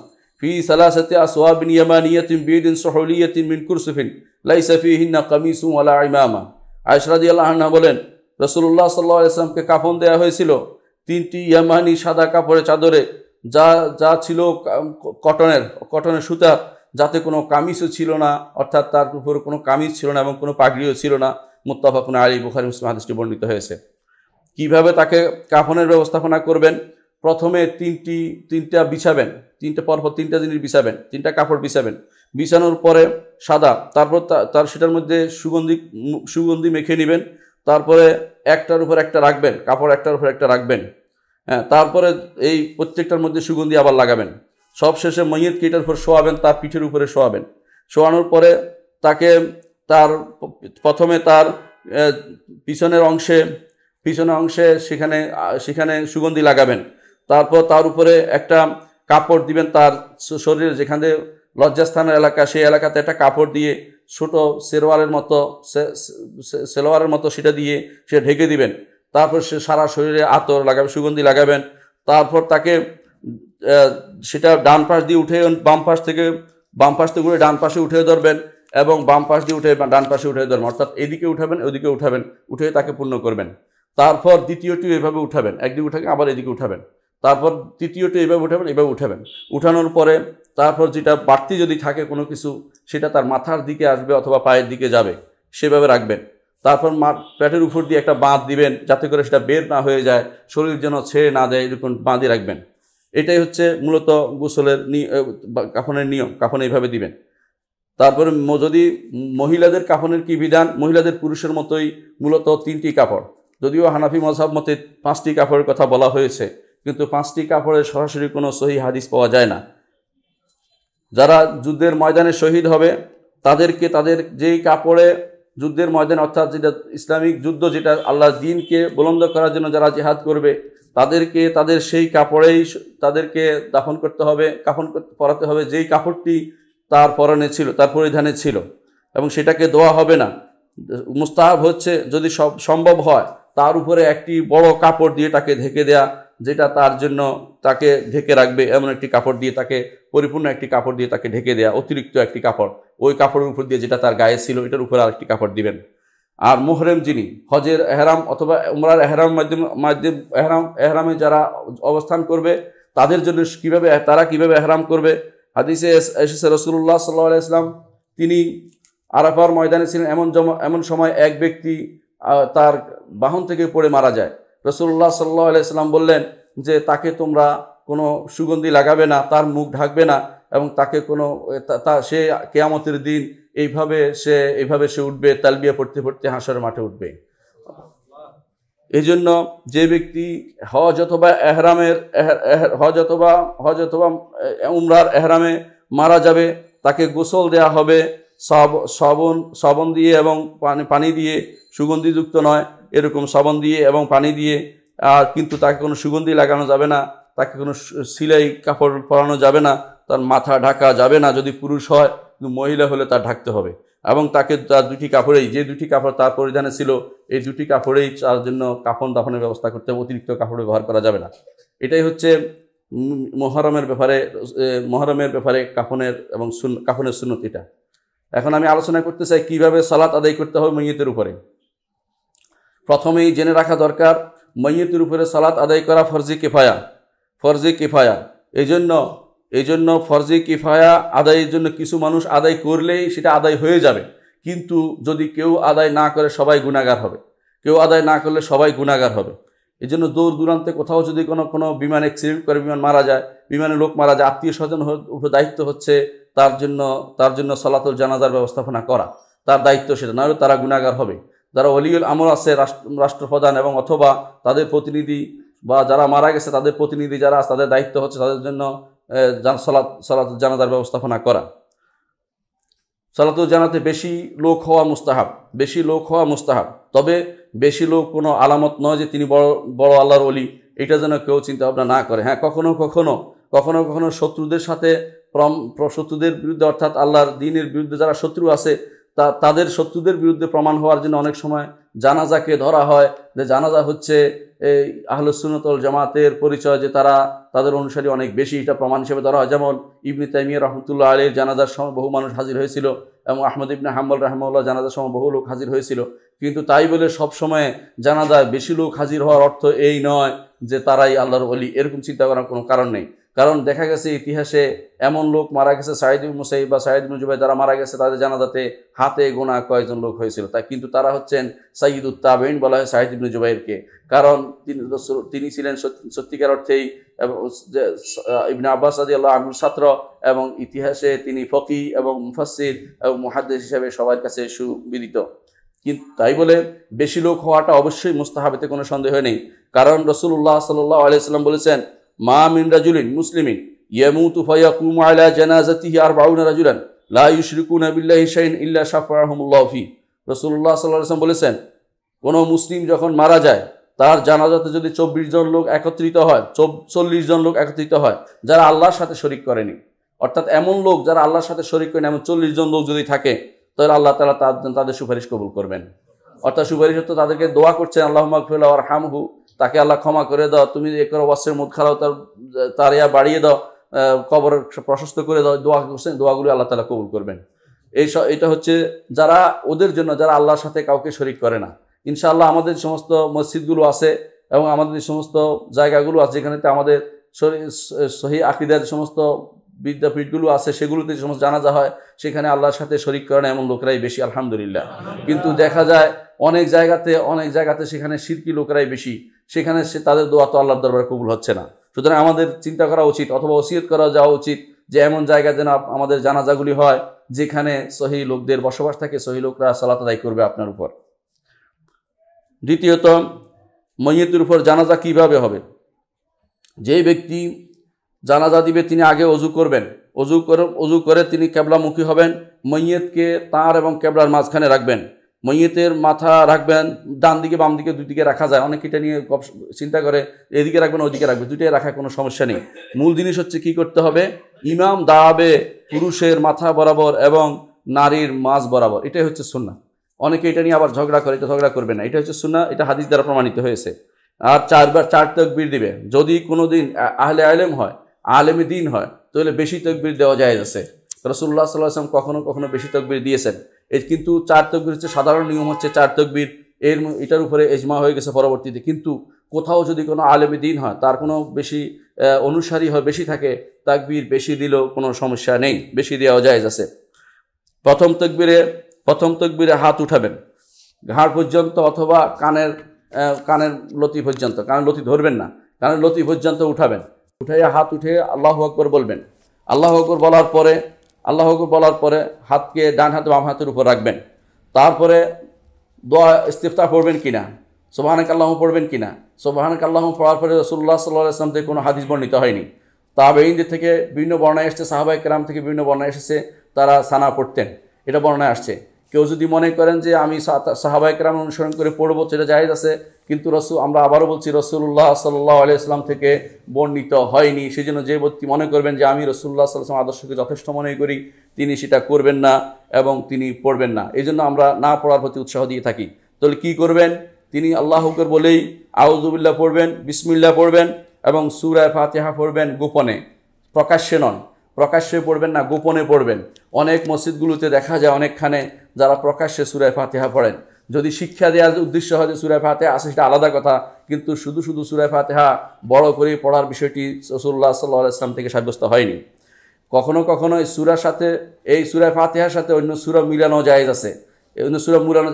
ফি সালাসাতি আসওয়াবিন ইয়ামানিয়াতিন বিদিন সুহুলিয়াতিন মিন কুরসুফিন লাইসা ফিহিন্না কামিসুন ওয়ালা ইমামা। আয়েশা রাদিয়াল্লাহু আনহা বলেন, রাসূলুল্লাহ সাল্লাল্লাহু আলাইহি ওয়াসাল্লামকে কাফন দেয়া হয়েছিল 3টি ইয়ামানি সাদা কাপড়ের চাদরে, যা ছিল কটনের সুতা, যাতে কোনো কামিজও ছিল না, অর্থাৎ তার উপর কোনো কামিজ ছিল না এবং কোনো পাগড়িও ছিল না। মুত্তাফাকুন আলাইহি, বুখারী মুসলিম হাদিসটি বর্ণিত হয়েছে। কিভাবে তাকে কাফনের ব্যবস্থাপনা করবেন? প্রথমে তিনটা বিছাবেন, পরপর 3টা জিনিস বিছাবেন, 3টা কাপড় বিছাবেন। বিছানোর পরে সাদা, তারপর তার সেটার মধ্যে সুগন্ধি মেখে নেবেন। তারপরে একটার উপর একটা রাখবেন, কাপড় একটার উপর একটা রাখবেন। হ্যাঁ, তারপরে এই প্রত্যেকটার মধ্যে সুগন্ধি আবার লাগাবেন। সবশেষে মইয়তকে এটার উপর শোয়াবেন, তার পিঠের উপরে শোয়াবেন। শোয়ানোর পরে তাকে প্রথমে তার পিছনের অংশে সেখানে সুগন্ধি লাগাবেন। তারপর তার উপরে একটা কাপড় দিবেন, তার শরীরে যেখানে লজ্জাস্থানের এলাকা, সেই এলাকাতে একটা কাপড় দিয়ে ছোট সেলোয়ারের মতো সেটা দিয়ে সে ঢেকে দিবেন। তারপর সে সারা শরীরে আতর লাগাবে, সুগন্ধি লাগাবেন। তারপর তাকে সেটা ডান পাশ দিয়ে উঠে বাম পাশ থেকে উঠে ডান পাশে উঠে ধরবেন, এবং বাম পাশ দিয়ে উঠে ডান পাশে উঠে ধরবেন, অর্থাৎ এদিকে উঠাবেন ওদিকে উঠাবেন, উঠে তাকে পূর্ণ করবেন। তারপর দ্বিতীয়টি এভাবে উঠাবেন, একদিকে উঠাকে আবার এদিকে উঠাবেন। তারপর তৃতীয়টি এভাবে উঠাবেন। উঠানোর পরে তারপর যেটা বাড়তি যদি থাকে কোনো কিছু, সেটা তার মাথার দিকে আসবে অথবা পায়ের দিকে যাবে, সেভাবে রাখবেন। তারপর পেটের উপর দিয়ে একটা বাঁধ দিবেন, যাতে করে সেটা বের না হয়ে যায়, শরীর যেন ছেড়ে না দেয়, এরকম বাঁধে রাখবেন। এটাই হচ্ছে মূলত গোসলের কাফনের নিয়ম। কাফন এইভাবে দিবেন। তারপরে যদি মহিলাদের কাফনের কি বিধান? মহিলাদের পুরুষের মতোই মূলত 3টি কাপড়। যদিও হানাফি মযহাব মতে 5টি কাপড়ের কথা বলা হয়েছে, কিন্তু 5টি কাপড়ের সরাসরি কোনো সহিহ হাদিস পাওয়া যায় না। যারা যুদ্ধের ময়দানে শহীদ হবে তাদেরকে তাদের যেই কাপড়ে যুদ্ধের ময়দান, অর্থাৎ যেটা ইসলামিক যুদ্ধ, যেটা আল্লাহর দ্বীনকে বুলন্দ করার জন্য যারা জিহাদ করবে, তাদেরকে তাদের সেই কাপড়েই তাদেরকে দাফন করতে হবে, কাফন পরাতে হবে, যেই কাপড়টি তার পরনে ছিল, তার পরিধানে ছিল, এবং সেটাকে ধোয়া হবে না। মুস্তাহাব হচ্ছে যদি সম্ভব হয় তার উপরে একটি বড় কাপড় দিয়ে তাকে ঢেকে দেয়া, যেটা তার জন্য তাকে ঢেকে রাখবে, এমন একটি কাপড় দিয়ে তাকে, পরিপূর্ণ একটি কাপড় দিয়ে তাকে ঢেকে দেয়া, অতিরিক্ত একটি কাপড়, ওই কাপড়ের উপর দিয়ে যেটা তার গায়ে ছিল এটার উপরে আরেকটি কাপড় দিবেন। আর মুহরিম যিনি হজের এহরাম অথবা উমরার এহরামে যারা অবস্থান করবে, তাদের জন্য তারা কিভাবে এহরাম করবে? হাদিসে এসেছে রাসূলুল্লাহ সাল্লাল্লাহু আলাইহি ওয়াসাল্লাম তিনি আরাফার ময়দানে ছিলেন, এমন সময় এক ব্যক্তি তার বাহন থেকে পড়ে মারা যায়। রাসূলুল্লাহ সাল্লাল্লাহু আলাইহি ওয়াসাল্লাম বললেন যে তাকে তোমরা কোনো সুগন্ধি লাগাবে না, তার মুখ ঢাকবে না, এবং তাকে সে কিয়ামতের দিন এইভাবে সে উঠবে, তালবিয়া পড়তে পড়তে হাসরের মাঠে উঠবে। এই জন্য যে ব্যক্তি হজ অথবা উমরার এহরামে মারা যাবে, তাকে গোসল দেয়া হবে সাবন দিয়ে এবং পানি দিয়ে, সুগন্ধিযুক্ত নয়, এরকম সাবন দিয়ে এবং পানি দিয়ে। আর কিন্তু তাকে কোনো সুগন্ধি লাগানো যাবে না, তাকে কোনো সিলাই কাপড় পরানো যাবে না, তার মাথা ঢাকা যাবে না যদি পুরুষ হয়, কিন্তু মহিলা হলে তার ঢাকতে হবে। এবং তাকে তার যে দুটি কাপড় তার পরিধানে ছিল, এই 2টি কাপড়েই তার জন্য কাফন দাফনের ব্যবস্থা করতে হবে, অতিরিক্ত কাপড় ব্যবহার করা যাবে না। এটাই হচ্ছে মুহররমের ব্যাপারে কাফনের এবং কাফনের সুন্নত এটা। এখন আমি আলোচনা করতে চাই কিভাবে সালাত আদায় করতে হবে মাইয়িতের উপরে। প্রথমেই জেনে রাখা দরকার মাইয়িতের উপরে সালাত আদায় করা ফরজে কিফায়া। এই জন্য ফরজে কিফায়া আদায়ের জন্য কিছু মানুষ আদায় করলেই সেটা আদায় হয়ে যাবে, কিন্তু যদি কেউ আদায় না করে সবাই গুনাহগার হবে, কেউ আদায় না করলে সবাই গুনাহগার হবে। এই জন্য দূর দূরান্তে কোথাও যদি কোনো বিমান অ্যাক্সিডেন্ট করে বিমান মারা যায়, বিমানে লোক মারা যায়, আত্মীয় স্বজন উপরে দায়িত্ব হচ্ছে তার জন্য সালাতুল জানাজার ব্যবস্থাপনা করা, তার দায়িত্ব সেটা, নাহলে তারা গুনাহগার হবে। যারা ওলিউল আমর আছে, রাষ্ট্রপ্রধান এবং অথবা তাদের প্রতিনিধি বা যারা মারা গেছে তাদের প্রতিনিধি যারা আছে, তাদের দায়িত্ব হচ্ছে তাদের জন্য সালাতুল জানাজার ব্যবস্থাপনা করা। সালাতুল জানাতে বেশি লোক হওয়া মুস্তাহাব, তবে বেশি লোক কোনো আলামত নয় যে তিনি বড় আল্লাহর ওলি, এটা যেন কেউ চিন্তা ভাবনা না করে। হ্যাঁ, কখনো কখনো শত্রুদের বিরুদ্ধে, অর্থাৎ আল্লাহর দ্বীনের বিরুদ্ধে যারা শত্রু আছে তাদের শত্রুদের বিরুদ্ধে প্রমাণ হওয়ার জন্য অনেক সময় জানাজাকে ধরা হয়, যে জানাজা হচ্ছে এই আহলুস সুন্নাত ওয়াল জামাতের পরিচয়, যে তাদের অনুসারী অনেক বেশি, এটা প্রমাণ হিসেবে ধরা হয়। যেমন ইবনে তাইমিয়া রাহমাতুল্লাহ আলাইহির জানাজার সময় বহু মানুষ হাজির হয়েছিল এবং আহমদ ইবনে হাম্বল রাহিমাহুল্লাহ জানাজার সময় বহু লোক হাজির হয়েছিল। কিন্তু তাই বলে সবসময় জানাজায় বেশি লোক হাজির হওয়ার অর্থ এই নয় যে তারাই আল্লাহর ওলি, এরকম চিন্তা করার কোনো কারণ নেই। কারণ দেখা গেছে ইতিহাসে এমন লোক মারা গেছে, সাঈদ ইবনে মুসাইয়িব বা সাঈদ ইবনে জুবাইর, যারা মারা গেছে তাদের জানাজাতে হাতে গোনা কয়েকজন লোক হয়েছিল, কিন্তু তারা হচ্ছেন সাইয়্যিদুত তাবেঈন বলা হয় সাঈদ ইবনে জুবাইরকে, কারণ তিনি ছিলেন সত্যিকার অর্থেই ইবনে আব্বাস রাদিয়াল্লাহু আনহুর ছাত্র, এবং ইতিহাসে তিনি ফকিহ এবং মুফাসসির এবং মুহাদ্দিস হিসেবে সবার কাছে সুবিদিত। কিন্তু তাই বলে বেশি লোক হওয়াটা অবশ্যই মুস্তাহাব, এতে কোনো সন্দেহ নেই। কারণ রাসূলুল্লাহ সাল্লাল্লাহু আলাইহি ওয়াসাল্লাম বলেছেন, মা মিন রাজুলিন মুসলিমিন ইয়ামুতু ফায়াকুমু আলা জানাজাতিহি 40 রাজুলান লা ইউশরিকুনা বিল্লাহি শাইআন ইল্লা শাফাআহুমুল্লাহু ফি। রাসূলুল্লাহ সাল্লাল্লাহু আলাইহি ওয়াসাল্লাম বলেছেন, কোনো মুসলিম যখন মারা যায় তার জানাজাতে যদি 24 জন লোক একত্রিত হয়, 40 জন লোক একত্রিত হয় যারা আল্লাহর সাথে শরীক করেনি, অর্থাৎ এমন লোক যারা আল্লাহর সাথে শরীক করেনি, এমন 40 জন লোক যদি থাকে, তাহলে আল্লাহ তাআলা তাদের সুপারিশ কবুল করবেন। অর্থাৎ সুপারিশ হতো তাদেরকে দোয়া করছেন, আল্লাহুম্মা গফির লাহু ওয়ারহামহু, তাকে আল্লাহ ক্ষমা করে দাও, তুমি একর ওয়াসের মুদ খালাও, তার ইয়া বাড়িয়ে দাও, কবর প্রশস্ত করে দাও, দোয়া করছেন, দোয়াগুলো আল্লাহ তাআলা কবুল করবেন। এটা হচ্ছে যারা ওদের জন্য, যারা আল্লাহর সাথে কাউকে শরীক করে না। ইনশাআল্লাহ আমাদের সমস্ত মসজিদগুলো আছে এবং আমাদের সমস্ত জায়গাগুলো আছে যেখানে আমাদের সহিহ আকীদার সমস্ত বিদ্যাপীঠগুলো আছে, সেগুলোতে যে সমস্ত জানাজা হয় সেখানে আল্লাহর সাথে শরীক করে না এমন লোকরাই বেশি, আলহামদুলিল্লাহ। কিন্তু দেখা যায় অনেক জায়গাতে সেখানে শিরকি লোকেরাই বেশি, সেখানে তাদের দোয়া তো আল্লাহর দরবারে কবুল হচ্ছে না। সুতরাং আমাদের চিন্তা করা উচিত অথবা ওসিয়ত করা যাওয়া উচিত যে এমন জায়গা যেন আমাদের জানাজাগুলি হয় যেখানে সহিহ লোকদের বসবাস থাকে, সহিহ লোকরা সালাত আদায় করবে আপনার উপর। দ্বিতীয়ত, মাইয়িতের উপর জানাজা কিভাবে হবে? যে ব্যক্তি জানাজা দিবে তিনি আগে অজু করবেন, অজু করে তিনি কেবলামুখী হবেন, মাইয়িতকে তার এবং কেবলার মাঝখানে রাখবেন, মাইয়িতের মাথা রাখবেন ডান দিকে বাম দিকে, দুই দিকে রাখা যায়, অনেকে এটা নিয়ে চিন্তা করে এদিকে রাখবেন ওইদিকে রাখবে, দুইটাই রাখা কোনো সমস্যা নেই। মূল জিনিস হচ্ছে কি করতে হবে, ইমাম দাঁড়াবে পুরুষের মাথা বরাবর এবং নারীর মাঝ বরাবর, এটাই হচ্ছে সুন্নাহ। অনেকে এটা নিয়ে আবার ঝগড়া করে, এটা ঝগড়া করবে না, এটা হচ্ছে সুন্নাহ, এটা হাদিস দ্বারা প্রমাণিত হয়েছে। আর 4 তাকবীর দিবে, যদি কোনোদিন আহলে ইলম হয়, আলেমে দ্বীন হয়, তাহলে বেশি তাকবীর দেওয়া জায়েজ আছে। রাসূলুল্লাহ সাল্লাল্লাহু আলাইহি ওয়াসাল্লাম কখনো কখনো বেশি তাকবীর দিয়েছেন। কিন্তু 4 তাকবীর হচ্ছে সাধারণ নিয়ম, হচ্ছে 4 তাকবীর, এটার উপরে ইজমা হয়ে গেছে পরবর্তীতে। কিন্তু কোথাও যদি কোনো আলেমে দ্বীন হয়, তার কোনো বেশি অনুসারী হয়, বেশি থাকে, তাকবীর বেশি দিলেও কোনো সমস্যা নেই, বেশি দেওয়া জায়েজ আছে। প্রথম তাকবীরে হাত উঠাবেন ঘাড় পর্যন্ত অথবা কানের লতি পর্যন্ত, কানের লতি ধরবেন না, কানের লতি পর্যন্ত উঠাবেন, উঠাইয়া হাত উঠে আল্লাহু আকবার বলবেন। আল্লাহু আকবার বলার পরে হাতকে ডান হাতে বাম হাতের উপর রাখবেন। তারপরে দোয়া ইস্তিফতাহ পড়বেন কিনা, সুবহানাক আল্লাহুম পড়বেন কিনা। সুবহানাক আল্লাহুম পড়ার পরে রাসূলুল্লাহ সাল্লাল্লাহু আলাইহি ওয়াসাল্লাম থেকে কোনো হাদিস বর্ণিত হয়নি। তাবেঈনদের থেকে বিভিন্ন বর্ণনায় এসেছে, সাহাবায়ে কেরাম থেকে বিভিন্ন বর্ণনায় এসেছে তারা সানা পড়তেন, এটা বর্ণনায় আসছে। কেউ যদি মনে করেন যে আমি সাহাবায়ে কেরাম অনুসরণ করে পড়বো, সেটা জায়েজ আছে, কিন্তু আমরা আবারও বলছি রাসূলুল্লাহ সাল্লাল্লাহু আলাইহি ওয়াসাল্লাম থেকে বর্ণিত হয়নি। সেজন্য যে ব্যক্তি মনে করবেন যে আমি রাসূলুল্লাহ সাল্লাল্লাহু আলাইহি ওয়াসাল্লাম আদর্শকে যথেষ্ট মনে করি, তিনি সেটা করবেন না এবং তিনি পড়বেন না। এই জন্য আমরা না পড়ার প্রতি উৎসাহ দিয়ে থাকি। তাহলে কি করবেন? তিনি আল্লাহু আকবার বলেই আউযু বিল্লাহ পড়বেন, বিসমিল্লাহ পড়বেন এবং সূরা ফাতিহা পড়বেন গোপনে, প্রকাশ্যে নন। প্রকাশ্যে পড়বেন না, গোপনে পড়বেন। অনেক মসজিদগুলোতে দেখা যায় অনেকখানে যারা প্রকাশ্যে সূরা ফাতিহা পড়েন, যদি শিক্ষা দেওয়ার উদ্দেশ্য হয় যে সূরা ফাতিহা আছে সেটা আলাদা কথা, কিন্তু শুধু শুধু সূরা ফাতিহা বড় করে পড়ার বিষয়টি রাসূলুল্লাহ সাল্লাল্লাহু আলাইহি ওয়াসাল্লাম থেকে সাব্যস্ত হয়নি। কখনো কখনো এই সূরার সাথে এই সূরা ফাতিহার সাথে অন্য সূরা মিলানো জায়েজ আছে। অন্য সূরা মিলানো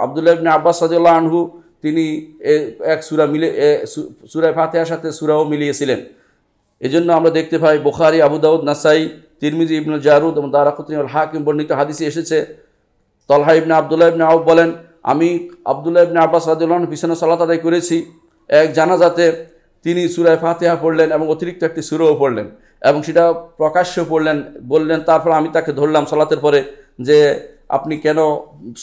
আব্দুল্লাহ ইবনে আব্বাস রাদিয়াল্লাহু আনহু তিনি এক সূরা মিলে সূরা ফাতিহার সাথে সূরাও মিলিয়েছিলেন। এজন্য আমরা দেখতে পাই বুখারী, আবু দাউদ, নাসাই, তিরমিজি, ইবনে জারুদ এবং দারাকুতনি ওয়াল হাকিম বর্ণিত হাদিসে এসেছে, তলহা ইবনে আব্দুল্লাহ ইবনে আউফ বলেন, আমি আব্দুল্লাহ ইবনে আব্বাস রাদিয়াল্লাহু আনহু পিছনে সালাত আদায় করেছি। এক জানাজাতে তিনি সূরা ফাতিহা পড়লেন এবং অতিরিক্ত একটি সূরাও পড়লেন এবং সেটা প্রকাশ্য পড়লেন, বললেন। তারপর আমি তাকে ধরলাম সালাতের পরে যে আপনি কেন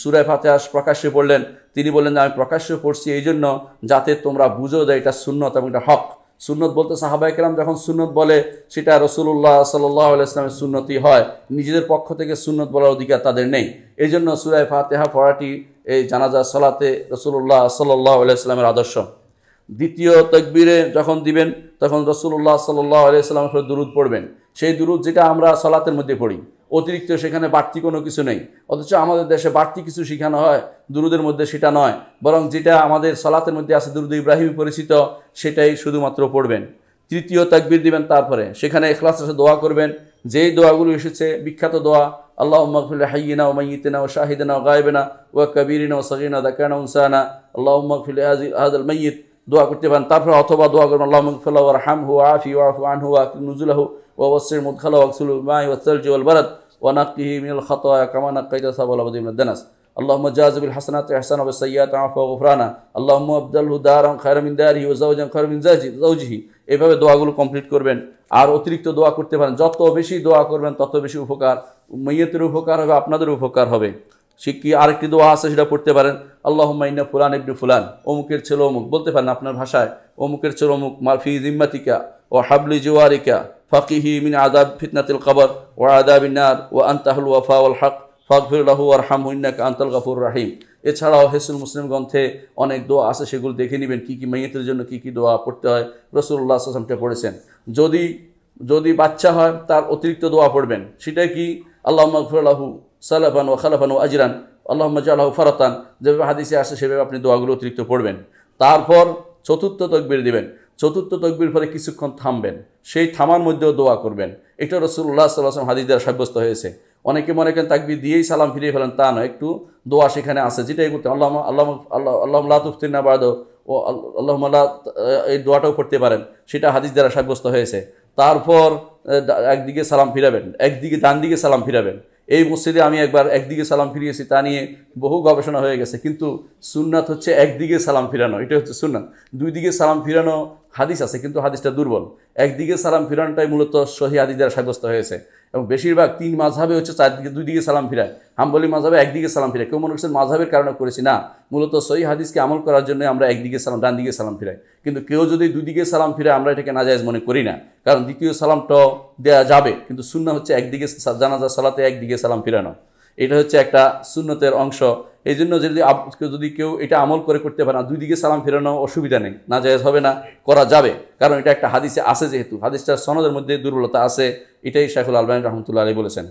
সূরা ফাতিহা প্রকাশ্যে পড়লেন? তিনি বললেন যে আমি প্রকাশ্যে পড়ছি এই জন্য যাতে তোমরা বুঝো যে এটা সুন্নত এবং এটা হক। সুন্নত বলতে সাহাবায়ে কেরাম যখন সুন্নত বলে সেটা রাসূলুল্লাহ সাল্লাল্লাহু আলাইহি ওয়াসাল্লামের সুন্নতই হয়, নিজেদের পক্ষ থেকে সুন্নত বলার অধিকার তাদের নেই। এই জন্য সূরা ফাতিহা পড়াটি এই জানাজার সালাতে রাসূলুল্লাহ সাল্লাল্লাহু আলাইহি ওয়াসাল্লামের আদর্শ। দ্বিতীয় তাকবীরে যখন দিবেন তখন রাসূলুল্লাহ সাল্লাল্লাহু আলাইহি ওয়াসাল্লামের উপর দুরূদ পড়বেন, সেই দুরূদ যেটা আমরা সালাতের মধ্যে পড়ি। অতিরিক্ত সেখানে বাড়তি কোনো কিছু নেই, অথচ আমাদের দেশে বাড়তি কিছু শেখানো হয় দুরূদের মধ্যে, সেটা নয়, বরং যেটা আমাদের সালাতের মধ্যে আছে দুরূদ ইব্রাহিম পরিচিত সেটাই শুধুমাত্র পড়বেন। তৃতীয় তাকবীর দিবেন, তারপরে সেখানে ইখলাসের সাথে দোয়া করবেন, যেই দোয়াগুলো এসেছে বিখ্যাত দোয়া, আল্লাহুম্মা গফির লিহাইয়িনা ওয়া মাইয়িতিনা ওয়া শাহিদিনা ওয়া গায়বিনা ওয়া কাবীরিনা ওয়া সগীরিনা যাকারিনা ওয়া উনসানা, আল্লাহুম্মা গফির লিহাযাল মাইয়িত দোয়া করতে পারেন। তারপরে অথবা দোয়া করবেন আল্লাহুম্মা গফির লাহু ওয়ারহামহু ওয়াআফি ওয়া'ফু আনহু ওয়া আকরিম নুজুলাহু ওয়া ওয়াসসির মুদখালাহু ওয়াগসিলহু বিল মা'i ওয়াস সালজি ওয়াল বারাদ ওয়া নাক্কিহি মিনাল খাতায়া কামা নাক্কাইতা সাওয়াল আবদি মিনাদ দানাস। আল্লাহুম্মা জাযিব বিল হাসানাতি ইহসানা ওয়া সাইয়্যাতি আফওয়া ওয়া গুফরানা, আল্লাহুম্মা আবদিলহু দারান খায়রাম মিন দারিহি ওয়া যাওজান খায়রাম মিন যাওজিহি। এইভাবে দোয়াগুলো কমপ্লিট করবেন। আর অতিরিক্ত দোয়া করতে পারেন, যত বেশি দোয়া করবেন তত বেশি উপকার, মাইয়্যিতের উপকার হবে, আপনাদের উপকার হবে। শিক্ষি আরেকটি দোয়া আছে সেটা পড়তে পারেন, আল্লাহুম্মা ইন্না ফুলান ইবনে ফুলান, অমুকের ছেলে অমুক বলতে পারেন আপনার ভাষায়, অমুকের ছেলে অমুক, মারফি জিম্মাতিকা ওয়া হাবলি জিওয়ারিকা ফাকিহি মিন আযাব ফিতনাতিল কবর ওয়া আযাবিন নার ওয়া আনতাহুল ওয়াফা ওয়াল হক ফাগফির লাহু ওয়ারহামহু ইন্নাকা আনতাল গফুরুর রহিম। এছাড়াও হিসনুল মুসলিম গ্রন্থে অনেক দোয়া আছে, সেগুলো দেখে নেবেন কী কী মাইয়িতের জন্য কী কী দোয়া পড়তে হয়, রাসূলুল্লাহ সাল্লাল্লাহু আলাইহি ওয়াসাল্লাম পড়েছেন। যদি বাচ্চা হয় তার অতিরিক্ত দোয়া পড়বেন, সেটা কি আল্লাহুম্মা গফির লাহু সালাফান ওয়া খালাফান ওয়া আজরান আল্লাহুম্মা জাআলহু ফারাতান, যেভাবে হাদিসে আসে সেভাবে আপনি দোয়াগুলো অতিরিক্ত পড়বেন। তারপর চতুর্থ তাকবীর দিবেন, চতুর্থ তাকবীর পরে কিছুক্ষণ থামবেন, সেই থামার মধ্যেও দোয়া করবেন। এটা রাসূলুল্লাহ সাল্লাল্লাহু আলাইহি ওয়াসাল্লাম হাদিস দ্বারা সাব্যস্ত হয়েছে। অনেকে মনে করেন তাকবীর দিয়েই সালাম ফিরিয়ে ফেলেন, তা নয়, একটু দোয়া সেখানে আছে, যেটাই করতে আল্লাহুম্মা লা তুফতিরনা বা'দা ও আল্লাহুম্মা লা, এই দোয়াটাও পড়তে পারেন, সেটা হাদিস দ্বারা সাব্যস্ত হয়েছে। তারপর একদিকে সালাম ফিরাবেন, একদিকে ডান দিকে সালাম ফিরাবেন। এই মসজিদে আমি একবার একদিকে সালাম ফিরিয়েছি, তা নিয়ে বহু গবেষণা হয়ে গেছে, কিন্তু সুন্নাত হচ্ছে একদিকে সালাম ফিরানো, এটা হচ্ছে সুন্নাত। দুই দিকে সালাম ফিরানো হাদিস আছে, কিন্তু হাদিসটা দুর্বল। একদিকে সালাম ফিরানোটাই মূলত সহি হাদিস দ্বারা সাব্যস্ত হয়েছে, এবং বেশিরভাগ তিন মাযহাবে হচ্ছে দুই দিকে সালাম ফিরায়। হাম্বলি মাযহাবে একদিকে সালাম ফিরায়, কেউ মনে করছেন মাযহাবের কারণে করেছি, না, মূলত সহি হাদিসকে আমল করার জন্য আমরা একদিকে সালাম, ডান দিকে সালাম ফিরাই। কিন্তু কেউ যদি দুই দিকে সালাম ফিরায় আমরা এটাকে নাজায়েজ মনে করি না, কারণ দ্বিতীয় সালামটাও দেওয়া যাবে, কিন্তু সুন্নাহ হচ্ছে একদিকে জানাজা সালাতে একদিকে সালাম ফিরানো, এটা হচ্ছে একটা সুন্নতের অংশ। এই জন্য যদি কেউ এটা আমল করতে পারে না, দুই দিকে সালাম ফেরানো অসুবিধা নেই, নাজায়েজ হবে না, করা যাবে, কারণ এটা একটা হাদিসে আছে, যেহেতু হাদিসটার সনদের মধ্যে দুর্বলতা আছে, এটাই শাইখুল আলবানী রাহমাতুল্লাহ আলাইহি বলেছেন।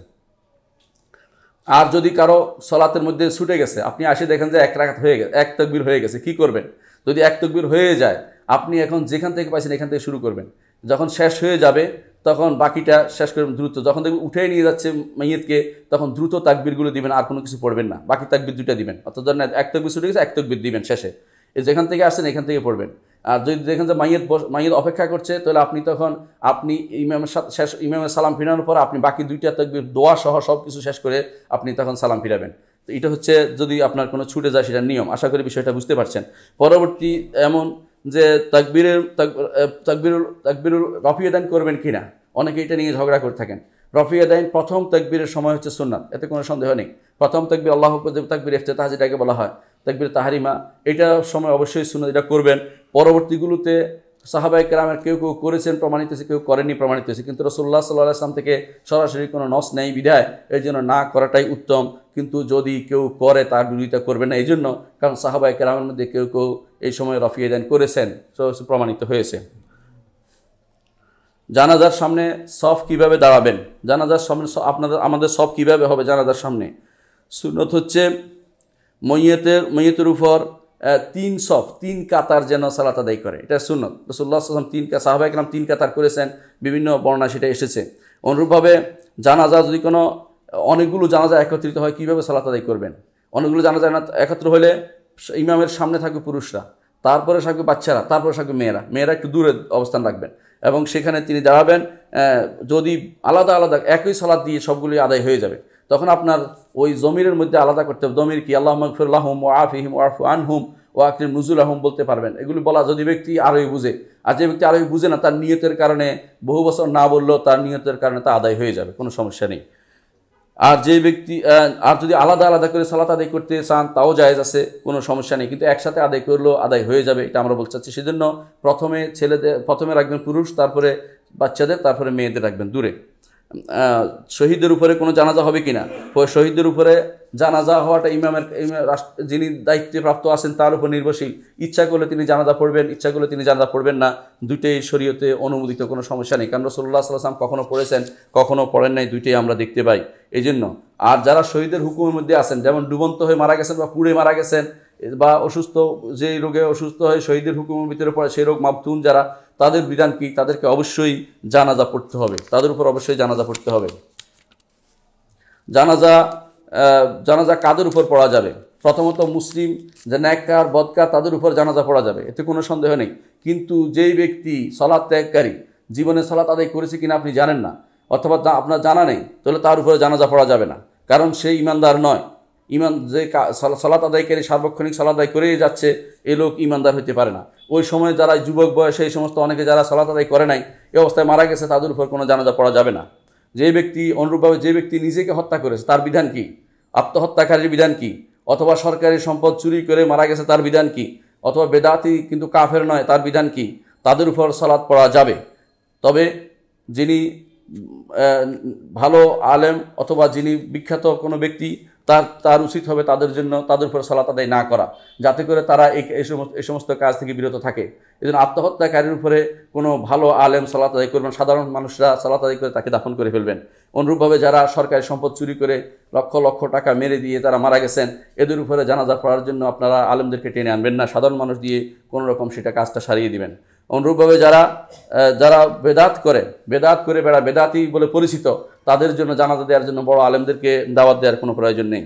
আর যদি কারো সলাতের মধ্যে ছুটে গেছে, আপনি আসে দেখেন যে এক রাকাত হয়ে গেছে, এক তাকবীর হয়ে গেছে, কি করবেন? যদি এক তাকবীর হয়ে যায়, আপনি এখন যেখান থেকে পাইছেন এখান থেকে শুরু করবেন, যখন শেষ হয়ে যাবে তখন বাকিটা শেষ করবেন দ্রুত। যখন দেখবেন উঠে নিয়ে যাচ্ছে মাইয়িতকে, তখন দ্রুত তাকবীরগুলো দিবেন, আর কোনো কিছু পড়বেন না, বাকি তাকবীর দুইটা দিবেন। অর্থাৎ ধরেন এক তাকবীর ছুটে গেছে, এক তাকবীর দিবেন শেষে, যেখান থেকে আসছেন এখান থেকে পড়বেন। আর যদি দেখেন যে মাইয়িত অপেক্ষা করছে, তাহলে আপনি ইমামের সালাম ফিরানোর পর আপনি বাকি দুইটা তাকবীর দোয়া সহ সব কিছু শেষ করে আপনি তখন সালাম ফিরাবেন। তো এটা হচ্ছে যদি আপনার কোনো ছুটে যায় সেটার নিয়ম। আশা করি বিষয়টা বুঝতে পারছেন। পরবর্তী এমন যে তাকবীরুল রফিয়াদান করবেন কিনা, অনেকে এটা নিয়ে ঝগড়া করে থাকেন। রফিয়াদাইন প্রথম তাকবীরের সময় হচ্ছে সুন্নাত, এতে কোনো সন্দেহ নেই। প্রথম তাকবীর আল্লাহু আকবার, তাকবীর ইফতিতাহ যেটাকে বলা হয়, তাকবীর তাহরিমা, এটা সময় অবশ্যই সুন্নাত, এটা করবেন। পরবর্তীগুলোতে সাহাবায়ে কেরামের কেউ কেউ করেছেন প্রমাণিত হয়েছে, কেউ করেননি প্রমাণিত হয়েছে, কিন্তু রাসূলুল্লাহ সাল্লাল্লাহু আলাইহি ওয়াসাল্লাম থেকে সরাসরি কোনো নস নেই বিধায় এই জন্য না করাটাই উত্তম। কিন্তু যদি কেউ করে তার বিরোধিতা করবেন না, এই জন্য, কারণ সাহাবায়ে কেরামের মধ্যে কেউ কেউ এই সময় রফিয়াদান করেছেন, প্রমাণিত হয়েছে। জানাজার সামনে সফ কিভাবে দাঁড়াবেন, জানাজার সামনে আমাদের সফ কিভাবে হবে জানাজার সামনে? সুন্নত হচ্ছে মইয়তের উপর 3 কাতার যেন সালাত আদায় করে, এটা সুন্নত। রাসূলুল্লাহ সাল্লাল্লাহু আলাইহি ওয়াসাল্লাম সাহাবায়ে কেরাম 3 কাতার করেছেন, বিভিন্ন বর্ণনা সেটা এসেছে। অনুরূপভাবে জানাজা যদি কোনো অনেকগুলো জানাজা একত্রিত হয় কীভাবে সালাত আদায় করবেন? অনেকগুলো জানাজা একত্র হলে ইমামের সামনে থাকবে পুরুষরা, তারপরে থাকবে বাচ্চারা, তারপরে থাকবে মেয়েরা একটু দূরে অবস্থান রাখবেন এবং সেখানে তিনি দাঁড়াবেন। যদি আলাদা আলাদা একই সালাত দিয়ে সবগুলি আদায় হয়ে যাবে, তখন আপনার ওই জমিরের মধ্যে আলাদা করতে হবে। জমির কি আল্লাহুম্মা গফির লাহুম ওয়া আফিহিম ওয়া আফু আনহুম ওয়া আকরিম নুজুলাহুম বলতে পারবেন। এগুলি বলা যদি ব্যক্তি আরবি বুঝে, আর যে ব্যক্তি আরবি বুঝে না তার নিয়তের কারণে বহু বছর না বললেও তার নিয়তের কারণে তা আদায় হয়ে যাবে, কোনো সমস্যা নেই। আর যে ব্যক্তি আর যদি আলাদা আলাদা করে সালাত আদায় করতে চান তাও জায়েজ আছে, কোনো সমস্যা নেই, কিন্তু একসাথে আদায় করলেও আদায় হয়ে যাবে, এটা আমরা বলতে চাচ্ছি। সেজন্য প্রথমে রাখবেন পুরুষ, তারপরে বাচ্চাদের, তারপরে মেয়েদের রাখবেন দূরে। শহীদের উপরে কোনো জানাজা হবে কিনা? শহীদদের উপরে জানাজা হওয়াটা যিনি দায়িত্বে প্রাপ্ত আছেন তার উপর নির্ভরশীল। ইচ্ছা করলে তিনি জানাজা পড়বেন, ইচ্ছা করলে তিনি জানাজা পড়বেন না, দুইটাই শরীয়তে অনুমোদিত, কোনো সমস্যা নেই। কারণ রাসূলুল্লাহ সাল্লাল্লাহু আলাইহি ওয়াসাল্লাম কখনো পড়েছেন, কখনো পড়েন নাই, দুইটাই আমরা দেখতে পাই। এই জন্য আর যারা শহীদের হুকুমের মধ্যে আছেন, যেমন ডুবন্ত হয়ে মারা গেছেন বা পুড়ে মারা গেছেন বা অসুস্থ, যে রোগে অসুস্থ হয়ে শহীদের হুকুমের ভিতরে পড়ে, সেই রোগ মাবতুন যারা, তাদের বিধান কি? তাদেরকে অবশ্যই জানাজা পড়তে হবে, তাদের উপর অবশ্যই জানাজা পড়তে হবে। জানাজা কাদের উপর পড়া যাবে? প্রথমত মুসলিম যে নেককার বদকার তাদের উপর জানাজা পড়া যাবে, এতে কোনো সন্দেহ নেই। কিন্তু যেই ব্যক্তি সালাত ত্যাগকারী, জীবনে সালাত আদায় করেছে কিনা আপনি জানেন না, অথবা আপনার জানা নেই, তাহলে তার উপরে জানাজা পড়া যাবে না, কারণ সে ইমানদার নয়। যে সালাত আদায়কারী সার্বক্ষণিক সালাত আদায় করেই যাচ্ছে, এ লোক ইমানদার হতে পারে না। ওই সময় যারা যুবক বয়সে এই সমস্ত অনেকে যারা সালাত আদায় করে নাই, এই অবস্থায় মারা গেছে, তাদের উপর কোনো জানাজা পড়া যাবে না। অনুরূপভাবে যে ব্যক্তি নিজেকে হত্যা করেছে তার বিধান কি? আত্মহত্যাকারীর বিধান কি? অথবা সরকারি সম্পদ চুরি করে মারা গেছে তার বিধান কি? অথবা বেদাতি কিন্তু কাফের নয়, তার বিধান কি? তাদের উপর সালাত পড়া যাবে। তবে যিনি ভালো আলেম অথবা যিনি বিখ্যাত কোনো ব্যক্তি, তার উচিত হবে তাদের উপর সালাত আদায় না করা, যাতে করে তারা এই সমস্ত কাজ থেকে বিরত থাকে। এই জন্য আত্মহত্যাকারীর উপরে কোনো ভালো আলেম সালাত আদায় করবেন, সাধারণ মানুষরা সালাত আদায় করে তাকে দাফন করে ফেলবেন। অনুরূপভাবে যারা সরকারি সম্পদ চুরি করে লক্ষ লক্ষ টাকা মেরে দিয়ে তারা মারা গেছেন, এদের উপরে জানাজা পড়ার জন্য আপনারা আলেমদেরকে টেনে আনবেন না, সাধারণ মানুষ দিয়ে কোনো রকম সেটা কাজটা সারিয়ে দিবেন। অনুরূপভাবে যারা বেদাত করে বেদাতি বলে পরিচিত, তাদের জন্য জানাজা দেওয়ার জন্য বড় আলেমদেরকে দাওয়াত দেওয়ার কোনো প্রয়োজন নেই।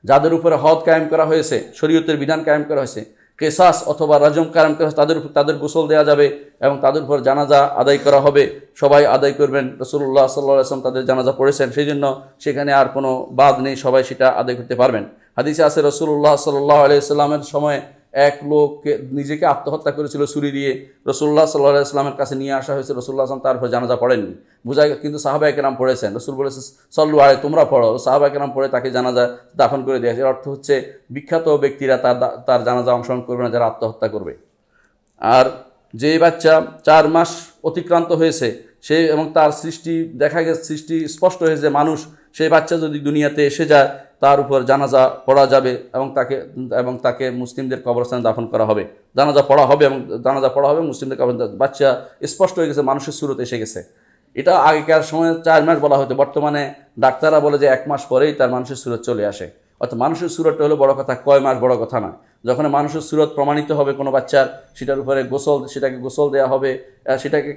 যাদের উপরে হদ কায়েম করা হয়েছে, শরীয়তের বিধান কায়েম করা হয়েছে, কেসাস অথবা রাজম কায়েম করা হয়েছে, তাদের গোসল দেওয়া যাবে এবং তাদের উপর জানাজা আদায় করা হবে, সবাই আদায় করবেন। রাসূলুল্লাহ সাল্লাল্লাহু আলাইহি ওয়াসাল্লাম তাদের জানাজা পড়েছেন, সেই জন্য সেখানে আর কোনো বাদ নেই, সবাই সেটা আদায় করতে পারবেন। হাদিসে আছে রাসূলুল্লাহ সাল্লাল্লাহু আলাইহি ওয়াসাল্লামের সময় এক লোক নিজেকে আত্মহত্যা করেছিল ছুরি দিয়ে, রাসূলুল্লাহ সাল্লাল্লাহু আলাইহি ওয়াসাল্লামের কাছে নিয়ে আসা হয়েছে। রাসূলুল্লাহ সাল্লাল্লাহু আলাইহি ওয়াসাল্লাম তার উপর জানাজা পড়েননি, বোঝায়, কিন্তু সাহাবায়ে কেরাম পড়েছেন। রাসূল বলেছেন সাল্লু আলাইহি, তোমরা পড়ো। সাহাবায়ে কেরাম পড়ে তাকে জানাজা দাফন করে দিয়েছে। এর অর্থ হচ্ছে বিখ্যাত ব্যক্তিরা তার জানাজা অংশগ্রহণ করবে না, যারা আত্মহত্যা করবে। আর যে বাচ্চা 4 মাস অতিক্রান্ত হয়েছে এবং তার সৃষ্টি স্পষ্ট হয়েছে মানুষ, সেই বাচ্চা যদি দুনিয়াতে এসে যায়, তার উপর জানাজা পড়া যাবে এবং তাকে মুসলিমদের কবরস্থানে দাফন করা হবে। জানাজা পড়া হবে মুসলিমদের কবরস্থানে। বাচ্চা স্পষ্ট হয়ে গেছে, মানুষের সুরত এসে গেছে। এটা আগেকার সময় 4 মাস বলা হতো, বর্তমানে ডাক্তাররা বলে যে 1 মাস পরেই তার মানুষের সুরত চলে আসে। অর্থাৎ মানুষের সুরতটা হলো বড় কথা, কয় মাস বড় কথা না। যখন মানুষের সুরত প্রমাণিত হবে কোনো বাচ্চার, সেটার উপরে সেটাকে গোসল দেওয়া হবে, সেটাকে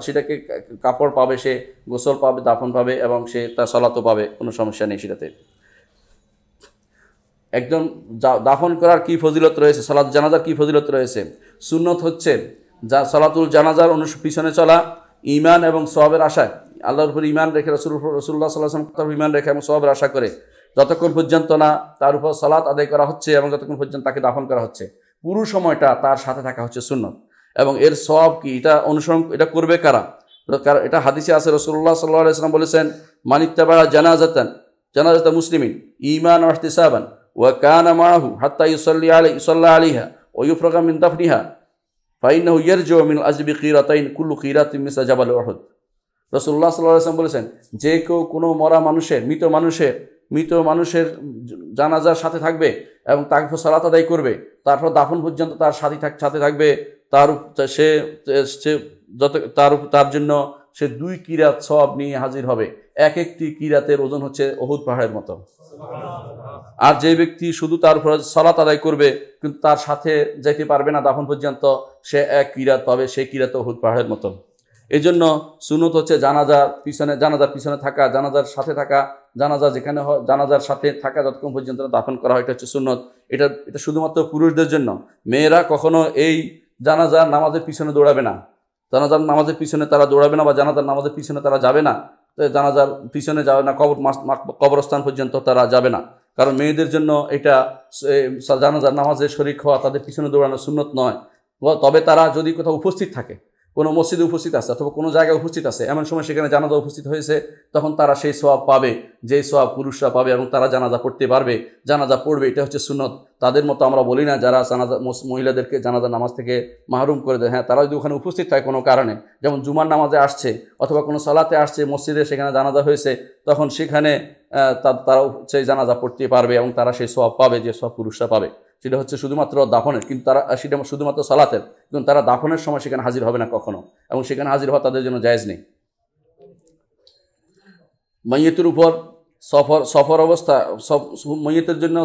সেটাকে কাপড় পাবে, সে গোসল পাবে, দাফন পাবে এবং সে তার সালাতও পাবে, কোনো সমস্যা নেই সেটাতে। একদম দাফন করার কি ফজিলত রয়েছে, সালাত জানাজার কি ফজিলত রয়েছে? সুন্নত হচ্ছে সালাতুল জানাজার পিছনে চলা, ঈমান এবং সওয়াবের আশায়, আল্লাহর উপর ঈমান রেখে, রাসূলুল্লাহ সাল্লাল্লাহু আলাইহি ওয়াসাল্লাম ঈমান রেখে এবং সওয়াবের আশা করে যতক্ষণ পর্যন্ত না তার উপর সালাত আদায় করা হচ্ছে এবং যতক্ষণ পর্যন্ত তাকে দাফন করা হচ্ছে, পুরো সময়টা তার সাথে থাকা হচ্ছে সুন্নত। এবং এর সওয়াব কি, এটা করবে কারা? এটা হাদিসে আছে, রাসূলুল্লাহ সাল্লাল্লাহু আলাইহি ওয়াসাল্লাম বলেছেন, মান ইত্তাবা জানাজাতান মুসলিমিন ঈমান ওয়া ইহতিসাবান ওয়া কানা মাআহু হাত্তা ইউসাল্লা আলাইহা ওয়া ইউফরাগা মিন দাফনিহা ফাইন্নাহু ইয়ারজিউ মিন আজবি কিরাতাইন কুল্লু কিরাতিন মিসলা জাবাল উহুদ। রাসূলুল্লাহ সাল্লাল্লাহু আলাইহি ওয়াসাল্লাম বলেছেন, যে কেউ কোনো মৃত মানুষের জানাজার সাথে থাকবে এবং তার উপর সালাত আদায় করবে, তারপর দাফন পর্যন্ত তার সাথে থাকবে, তার জন্য সে 2 কিরাত সওয়াব নিয়ে হাজির হবে। এক একটি কিরাতের ওজন হচ্ছে উহুদ পাহাড়ের মতো। আর যে ব্যক্তি শুধু তার উপর সালাত আদায় করবে কিন্তু তার সাথে যেতে পারবে না দাফন পর্যন্ত, সে 1 কিরাত পাবে, সেই কিরাত উহুদ পাহাড়ের মতো। এই জন্য সুন্নত হচ্ছে জানাজার পিছনে থাকা, জানাজার সাথে থাকা, জানাজা যেখানে হয় জানাজার সাথে থাকা যতক্ষণ পর্যন্ত দাফন করা হয়, এটা হচ্ছে সুন্নত। এটা শুধুমাত্র পুরুষদের জন্য। মেয়েরা কখনো এই জানাজার নামাজের পিছনে দৌড়াবে না, জানাজার নামাজের পিছনে তারা দৌড়াবে না বা জানাজার নামাজের পিছনে তারা যাবে না, জানাজার পিছনে যাবে না, কবরস্থান পর্যন্ত তারা যাবে না। কারণ মেয়েদের জন্য এটা জানাজার নামাজে শরীক হওয়া, তাদের পিছনে দৌড়ানো সুন্নত নয়। তবে তারা যদি কোথাও উপস্থিত থাকে, কোনো মসজিদে উপস্থিত আছে অথবা কোনো জায়গায় উপস্থিত আছে, এমন সময় সেখানে জানাজা উপস্থিত হয়েছে, তখন তারা সেই সওয়াব পাবে যেই সওয়াব পুরুষরা পাবে, এবং তারা জানাজা পড়তে পারবে, জানাজা পড়বে। এটা হচ্ছে সুন্নত। তাদের মতো আমরা বলি না যারা জানাজা মহিলাদেরকে জানাজা নামাজ থেকে মাহরুম করে দেয়। হ্যাঁ, তারা যদি ওখানে উপস্থিত থাকে কোনো কারণে, যেমন জুমার নামাজে আসছে অথবা কোনো সালাতে আসছে, মসজিদে সেখানে জানাজা হয়েছে, তখন সেখানে তারা সেই জানাজা পড়তে পারবে এবং তারা সেই সওয়াব পাবে যে সব পুরুষরা পাবে। সেটা হচ্ছে শুধুমাত্র দাফনের, কিন্তু তারা সেটা শুধুমাত্র সালাতের, কিন্তু তারা দাফনের সময় সেখানে হাজির হবে না কখনো, এবং সেখানে হাজির হওয়া তাদের জন্য জায়েজ নেই। মাইয়িতের উপর সফর অবস্থা, মাইয়িতের জন্য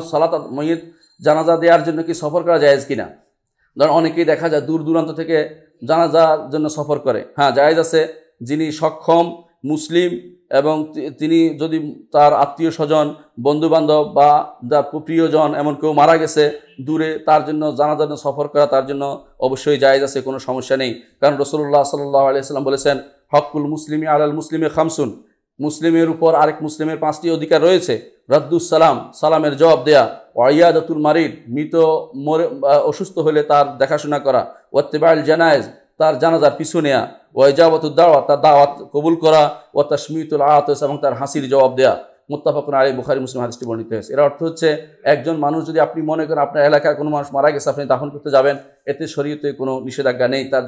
মাইয়িত জানাজা দেওয়ার জন্য কি সফর করা জায়েজ কিনা? ধরুন অনেকেই দেখা যায় দূর দূরান্ত থেকে জানাজার জন্য সফর করে। হ্যাঁ, জায়েজ আছে। যিনি সক্ষম মুসলিম এবং তিনি যদি তার আত্মীয় স্বজন, বন্ধুবান্ধব বা তার প্রিয়জন এমন কেউ মারা গেছে দূরে, তার জন্য জানাজার জন্য সফর করা তার জন্য অবশ্যই জায়েজ আছে, কোনো সমস্যা নেই। কারণ রাসূলুল্লাহ সাল্লাল্লাহু আলাইহি ওয়াসাল্লাম বলেছেন, হকুল মুসলিমি আলাল মুসলিমে খামসুন, মুসলিমের উপর আরেক মুসলিমের 5টি অধিকার রয়েছে। রাদ্দুস সালাম, সালামের জবাব দেয়া, ওয়াইয়াদাতুল মারিদ, মৃত অসুস্থ হলে তার দেখাশোনা করা, ওয়াত্তিবাউল জানায়েজ, তার জানাজার পিছু নেয়া, ওয়াইজাবাতুদ দাওয়াত, তার দাওয়াত কবুল করা, ওয়া তাশমিতুল আতিস, এবং তার হাসির জবাব দেয়া। মুত্তাফাকুন আলাইহি, বুখারী মুসলিম হাদিসটি বর্ণিত হয়েছে। এর অর্থ হচ্ছে একজন মানুষ যদি আপনি মনে করেন আপনার এলাকায় কোনো মানুষ মারা গেছে, আপনি দাফন করতে যাবেন, এতে শরীয়তে কোনো নিষেধাজ্ঞা নেই, তার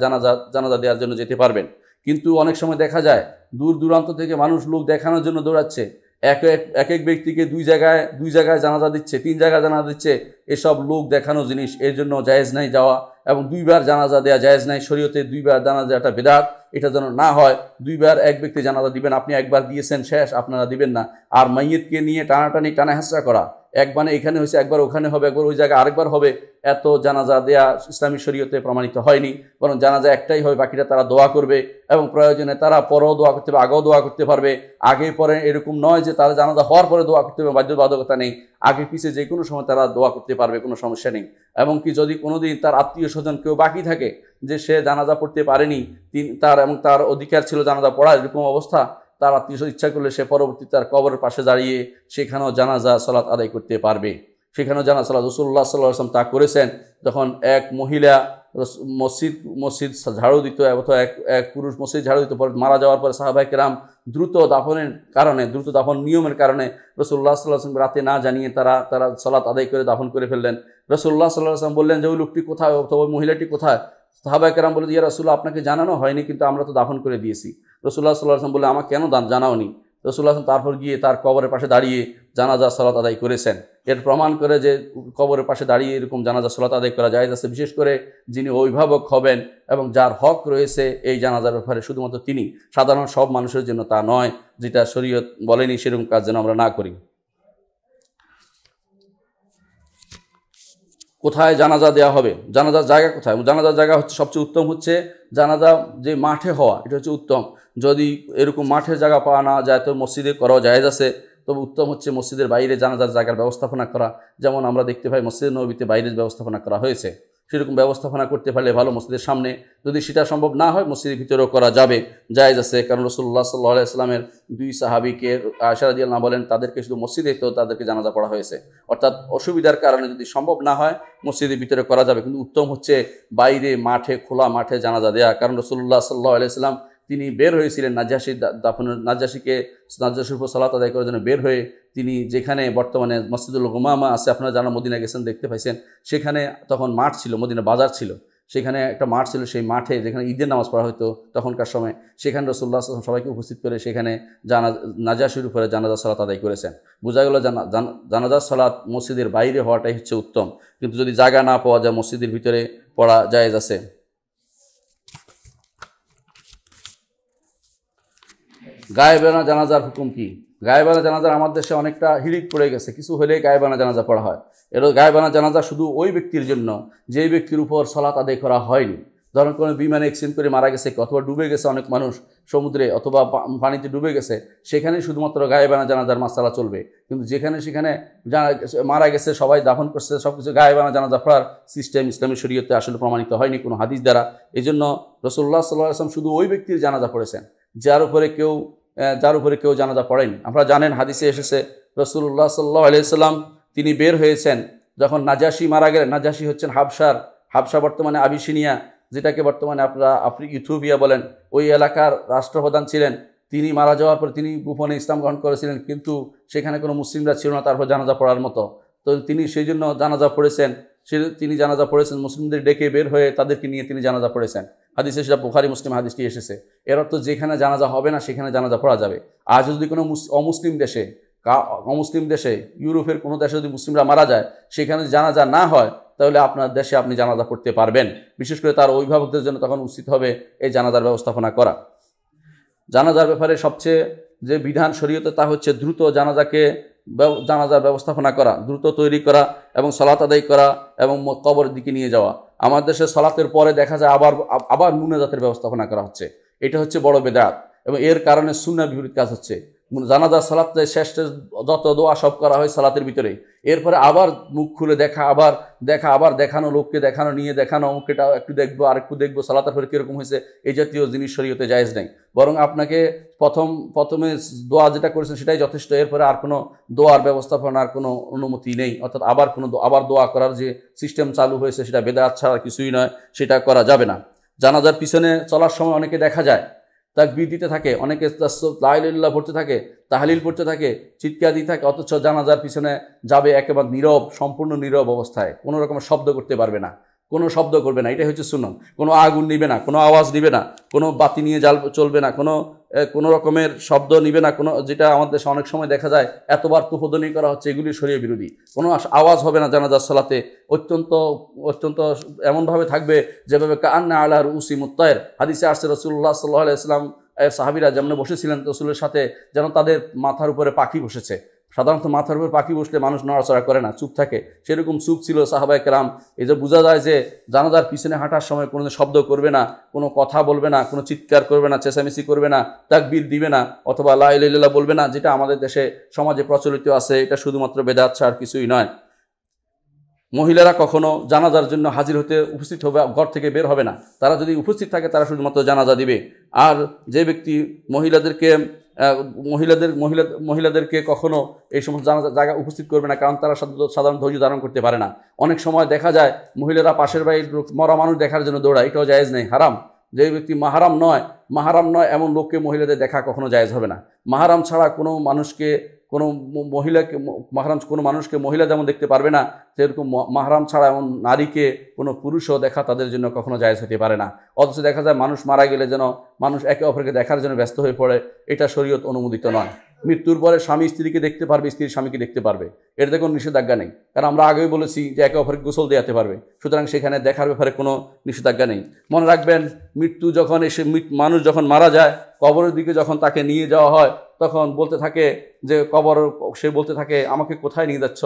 জানাজা দেওয়ার জন্য যেতে পারবেন। কিন্তু অনেক সময় দেখা যায় দূর দূরান্ত থেকে মানুষ লোক দেখানোর জন্য দৌড়াচ্ছে, এক এক ব্যক্তিকে দুই জায়গায় জানাজা দিচ্ছে, 3 জায়গায় জানাজা দিচ্ছে। এসব লোক দেখানো জিনিস, এর জন্য জায়েজ নাই যাওয়া, এবং 2 বার জানাজা দেওয়া জায়েজ নাই। শরীয়তে 2 বার জানাজা একটা বিদআত, এটা যেন না হয়। 2 বার এক ব্যক্তি জানাজা দিবেন, আপনি একবার দিয়েছেন শেষ, আপনারা দিবেন না। আর মাইয়িতকে নিয়ে টানা হেঁচড়া করা, একবার এখানে হয়েছে, একবার ওখানে হবে, একবার ওই জায়গায় আরেকবার হবে, এত জানাজা দেয়া ইসলামী শরীয়তে প্রমাণিত হয়নি। বরং জানাজা একটাই হবে, বাকিটা তারা দোয়া করবে, এবং প্রয়োজনে তারা পরেও দোয়া করতে পারবে, আগেও দোয়া করতে পারবে। আগে পরে এরকম নয় যে তারা জানাজা হওয়ার পরে দোয়া করতে হবে, বাধ্যবাধকতা নেই। আগে পিছিয়ে যে কোনো সময় তারা দোয়া করতে পারবে, কোনো সমস্যা নেই। এমনকি যদি কোনোদিন তার আত্মীয় স্বজন কেউ বাকি থাকে যে সে জানাজা পড়তে পারেনি, তার অধিকার ছিল জানাজা পড়ার, এরকম অবস্থা, তার আত্মীয় স্বজন ইচ্ছা করলে সে পরবর্তীতে তার কবরের পাশে দাঁড়িয়ে সেখানেও জানাজা সালাত আদায় করতে পারবে। সেখানেও জানাজা সালাত, রাসূলুল্লাহ সাল্লাল্লাহু আলাইহি ওয়াসাল্লাম তা করেছেন। যখন এক মহিলা মসজিদ ঝাড়ু দিত, অথবা এক পুরুষ মসজিদ ঝাড়ু দিত, পরে মারা যাওয়ার পরে সাহাবায়ে কেরাম দ্রুত দাফন নিয়মের কারণে রাসূলুল্লাহ সাল্লাল্লাহু আলাইহি ওয়াসাল্লাম রাতে না জানিয়ে তারা সালাত আদায় করে দাফন করে ফেললেন। রাসূলুল্লাহ সাল্লাল্লাহু আলাইহি ওয়াসাল্লাম বললেন যে ওই লোকটি কোথায়, অথবা ওই মহিলাটি কোথায়? সাহাবায়ে কেরাম বলে, ইয়া রাসূলুল্লাহ, আপনাকে জানানো হয়নি, কিন্তু আমরা তো দাফন করে দিয়েছি। রাসূলুল্লাহ সাল্লাল্লাহু আলাইহি ওয়াসাল্লাম বললেন, আমাকে কেন জানাওনি? রাসূলুল্লাহ তারপর গিয়ে তার কবরের পাশে দাঁড়িয়ে জানাজা সালাত আদায় করেছেন। এর প্রমাণ করে যে কবরের পাশে দাঁড়িয়ে এরকম জানাজা সালাত আদায় করা জায়েজ আছে। বিশেষ করে যিনি অভিভাবক হবেন এবং যার হক রয়েছে এই জানাজার ব্যাপারে, শুধুমাত্র তিনি, সাধারণ সব মানুষের জন্য তা নয়। যেটা শরীয়ত বলেনি সেরকম কাজ যেন আমরা না করি। কোথায় জানাজা দেওয়া হবে, জানাজার জায়গা কোথায়? জানাজার জায়গা হচ্ছে সবচেয়ে উত্তম হচ্ছে জানাজা যে মাঠে হওয়া, এটা হচ্ছে উত্তম। যদি এরকম মাঠের জায়গা পাওয়া না যায় তো মসজিদে করাও জায়েজ আছে, তবে উত্তম হচ্ছে মসজিদের বাইরে জানাজার জায়গার ব্যবস্থাপনা করা। যেমন আমরা দেখতে পাই মসজিদ নববীতে বাইরের ব্যবস্থাপনা করা হয়েছে, সেরকম ব্যবস্থাপনা করতে পারলে ভালো। মসজিদের সামনে যদি সেটা সম্ভব না হয়, মসজিদের ভিতরেও করা যাবে, জায়েজ আছে। কারণ রাসূলুল্লাহ সাল্লাল্লাহু আলাইহি ওয়াসাল্লামের 2 সাহাবীকে আয়েশা রাদিয়াল্লাহু আনহা বলেন তাদেরকে শুধু মসজিদে তো তাদেরকে জানাজা পড়া হয়েছে। অর্থাৎ অসুবিধার কারণে যদি সম্ভব না হয় মসজিদের ভিতরে করা যাবে, কিন্তু উত্তম হচ্ছে বাইরে মাঠে, খোলা মাঠে জানাজা দেয়া। কারণ রাসূলুল্লাহ সাল্লাল্লাহু আলাইহি ওয়াসাল্লাম তিনি বের হয়েছিলেন নাজ্জাশির উপর সালাত আদায় করার জন্য বের হয়ে, তিনি যেখানে বর্তমানে মসজিদুল গুমামা আছে, আপনারা যারা মদিনা গেছেন দেখতে পাইছেন, সেখানে তখন মাঠ ছিল, মদিনা বাজার ছিল, সেখানে একটা মাঠ ছিল, সেই মাঠে যেখানে ঈদের নামাজ পড়া হতো তখনকার সময়, সেখানে রাসূলুল্লাহ সাল্লাল্লাহু আলাইহি ওয়াসাল্লাম সবাইকে উপস্থিত করে সেখানে নাজ্জাশির উপরে জানাজা সালাত আদায় করেছেন। বোঝা গেল জানাজার সালাত মসজিদের বাইরে হওয়াটাই হচ্ছে উত্তম, কিন্তু যদি জায়গা না পাওয়া যায় মসজিদের ভিতরে পড়া জায়েজ আছে। গায়েবানা জানাজার হুকুম কি? গায়েবানা জানাজার আমার দেশে অনেকটা হিড়িক পড়ে গেছে, কিছু হলে গায়েবানা জানাজা পড়া হয়। এর গায়েবানা জানাজা শুধু ওই ব্যক্তির জন্য যেই ব্যক্তির উপর সালাত আদায় করা হয়নি। ধরেন কোনো বিমানে অ্যাক্সিডেন্ট করে মারা গেছে, অথবা ডুবে গেছে অনেক মানুষ সমুদ্রে অথবা পানিতে ডুবে গেছে, সেখানে শুধুমাত্র গায়েবানা জানাজার মাসালা চলবে। কিন্তু যেখানে সেখানে মারা গেছে, সবাই দাফন করছে, সব কিছু গায়েবানা জানাজা পড়ার সিস্টেম ইসলামী শরীয়তে আসলে প্রমাণিত হয়নি কোনো হাদিস দ্বারা। এই জন্য রাসূলুল্লাহ সাল্লাল্লাহু আলাইহি ওয়াসাল্লাম শুধু ওই ব্যক্তির জানাজা পড়েছেন যার উপরে কেউ জানাজা পড়েন। আপনারা জানেন হাদিসে এসেছে রাসূলুল্লাহ সাল্লাল্লাহু আলাইহি ওয়াসাল্লাম তিনি বের হয়েছেন যখন নাজাশি মারা গেলেন। নাজাশি হচ্ছেন হাবশা বর্তমানে আবিসিনিয়া, যেটাকে বর্তমানে আপনারা ইথিওপিয়া বলেন, ওই এলাকার রাষ্ট্রপ্রধান ছিলেন। তিনি মারা যাওয়ার পর তিনি গোপনে ইসলাম গ্রহণ করেছিলেন, কিন্তু সেখানে কোনো মুসলিমরা ছিল না তারপর জানাজা পড়ার মতো। তো তিনি সেই জন্য জানাজা পড়েছেন। তিনি জানাজা পড়েছেন, মুসলিমদের ডেকে বের হয়ে তাদেরকে নিয়ে তিনি জানাজা পড়েছেন। হাদিসে সেটা বুখারী মুসলিম হাদিসটি এসেছে। এর অর্থ যেখানে জানাজা হবে না সেখানে জানাজা পড়া যাবে। আর যদি কোনো অমুসলিম দেশে ইউরোপের কোনো দেশে যদি মুসলিমরা মারা যায়, সেখানে জানাজা না হয়, তাহলে আপনার দেশে আপনি জানাজা পড়তে পারবেন। বিশেষ করে তার অভিভাবকদের জন্য তখন উচিত হবে এই জানাজার ব্যবস্থাপনা করা। জানাজার ব্যাপারে সবচেয়ে যে বিধান শরীয়তে তা হচ্ছে দ্রুত জানাজার ব্যবস্থাপনা করা, দ্রুত তৈরি করা এবং সালাত আদায় করা এবং কবরের দিকে নিয়ে যাওয়া। আমার দেশে সালাতের পরে দেখা যায় আবার মুনাজাতের ব্যবস্থাপনা করা হচ্ছে। এটা হচ্ছে বড় বেদাত এবং এর কারণে সুন্নাহ বিপরীত কাজ হচ্ছে। জানাজার সালাত শেষ যত দোয়া সব করা হয় সালাতের ভিতরে, এরপরে আবার মুখ খুলে আবার দেখানো, লোককে দেখানো, নিয়ে দেখানো, অমুকটা একটু দেখবো আর একটু দেখবো, সালাতের পরে কীরকম হয়েছে, এই জাতীয় জিনিস শরীয়তে জায়েজ নেই। বরং আপনাকে প্রথমে দোয়া যেটা করেছেন সেটাই যথেষ্ট। এরপরে আর কোনো দোয়ার ব্যবস্থাপনার কোনো অনুমতি নেই। অর্থাৎ আবার দোয়া করার যে সিস্টেম চালু হয়েছে সেটা বেদাত ছাড়া কিছুই নয়, সেটা করা যাবে না। জানাজার পিছনে চলার সময় অনেকে দেখা যায় তাকবীর দিতে থাকে, অনেকে লা ইলাহা ইল্লাল্লাহ পড়তে থাকে, তাহলিল পড়তে থাকে, চিৎকার দিতে থাকে, অথচ জানাজার পিছনে যাবে একেবারে নীরব, সম্পূর্ণ নীরব অবস্থায়, কোনো রকম শব্দ করতে পারবে না, কোনো শব্দ করবে না। এটাই হচ্ছে সুন্নাত। কোনো আগুন নিবে না, কোনো আওয়াজ নিবে না, কোনো বাতি নিয়ে চলবে না, কোনো রকমের শব্দ নিবে না, যেটা আমাদের দেশে অনেক সময় দেখা যায় এতবার তুফোদনি করা হচ্ছে, এগুলি শরীয় বিরোধী। কোনো আওয়াজ হবে না জানাজার সালাতে, অত্যন্ত এমনভাবে থাকবে যেভাবে কান্না আলা রুসি মুত্তায়ের। হাদিসে আসছে রাসূলুল্লাহ সাল্লাল্লাহু আলাইহি ওয়াসাল্লাম সাহাবীরা যেমন বসেছিলেন রাসূলের সাথে, যেন তাদের মাথার উপরে পাখি বসেছে। সাধারণত মাথার উপর পাখি বসলে মানুষ নড়াচড়া করে না, চুপ থাকে, সেরকম চুপ ছিল সাহাবায়ে কেরাম। এই যে বোঝা যায় যে জানাজার পিছনে হাঁটার সময় কোনো শব্দ করবে না, কোনো কথা বলবে না, কোনো চিৎকার করবে না, চেঁচামেচি করবে না, তাকবীর দিবে না, অথবা লা ইলাহা ইল্লাল্লাহ বলবে না, যেটা আমাদের দেশে সমাজে প্রচলিত আছে। এটা শুধুমাত্র বেদাত ছাড়া আর কিছুই নয়। মহিলারা কখনো জানাজার জন্য হাজির হতে উপস্থিত হবে, ঘর থেকে বের হবে না। তারা যদি উপস্থিত থাকে তারা শুধুমাত্র জানাজা দিবে। আর যে ব্যক্তি মহিলাদেরকে কখনো এই সমস্ত জায়গা উপস্থিত করবে না, কারণ তারা সাধারণ ধৈর্য ধারণ করতে পারে না। অনেক সময় দেখা যায় মহিলারা পাশের বাড়ির মরা মানুষ দেখার জন্য দৌড়ায়, এটাও জায়েজ নেই, হারাম। যে ব্যক্তি মাহারাম নয় এমন লোককে মহিলাদের দেখা কখনো জায়েজ হবে না। মাহারাম ছাড়া কোনো মানুষকে মহিলা যেমন দেখতে পারবে না, সেরকম মাহরাম ছাড়া এমন নারীকে কোনো পুরুষও দেখা তাদের জন্য কখনো জায়েজ হতে পারে না। অথচ দেখা যায় মানুষ মারা গেলে যেন মানুষ একে অপরকে দেখার জন্য ব্যস্ত হয়ে পড়ে, এটা শরীয়ত অনুমোদিত নয়। মৃত্যুর পরে স্বামী স্ত্রীকে দেখতে পারবে, স্ত্রী স্বামীকে দেখতে পারবে, এটাতে কোনো নিষেধাজ্ঞা নেই। কারণ আমরা আগেই বলেছি যে একে অপরকে গোসল দেওয়াতে পারবে, সুতরাং সেখানে দেখার ব্যাপারে কোনো নিষেধাজ্ঞা নেই। মনে রাখবেন, মানুষ যখন মারা যায়, কবরের দিকে যখন তাকে নিয়ে যাওয়া হয়, তখন সে বলতে থাকে আমাকে কোথায় নিয়ে যাচ্ছ?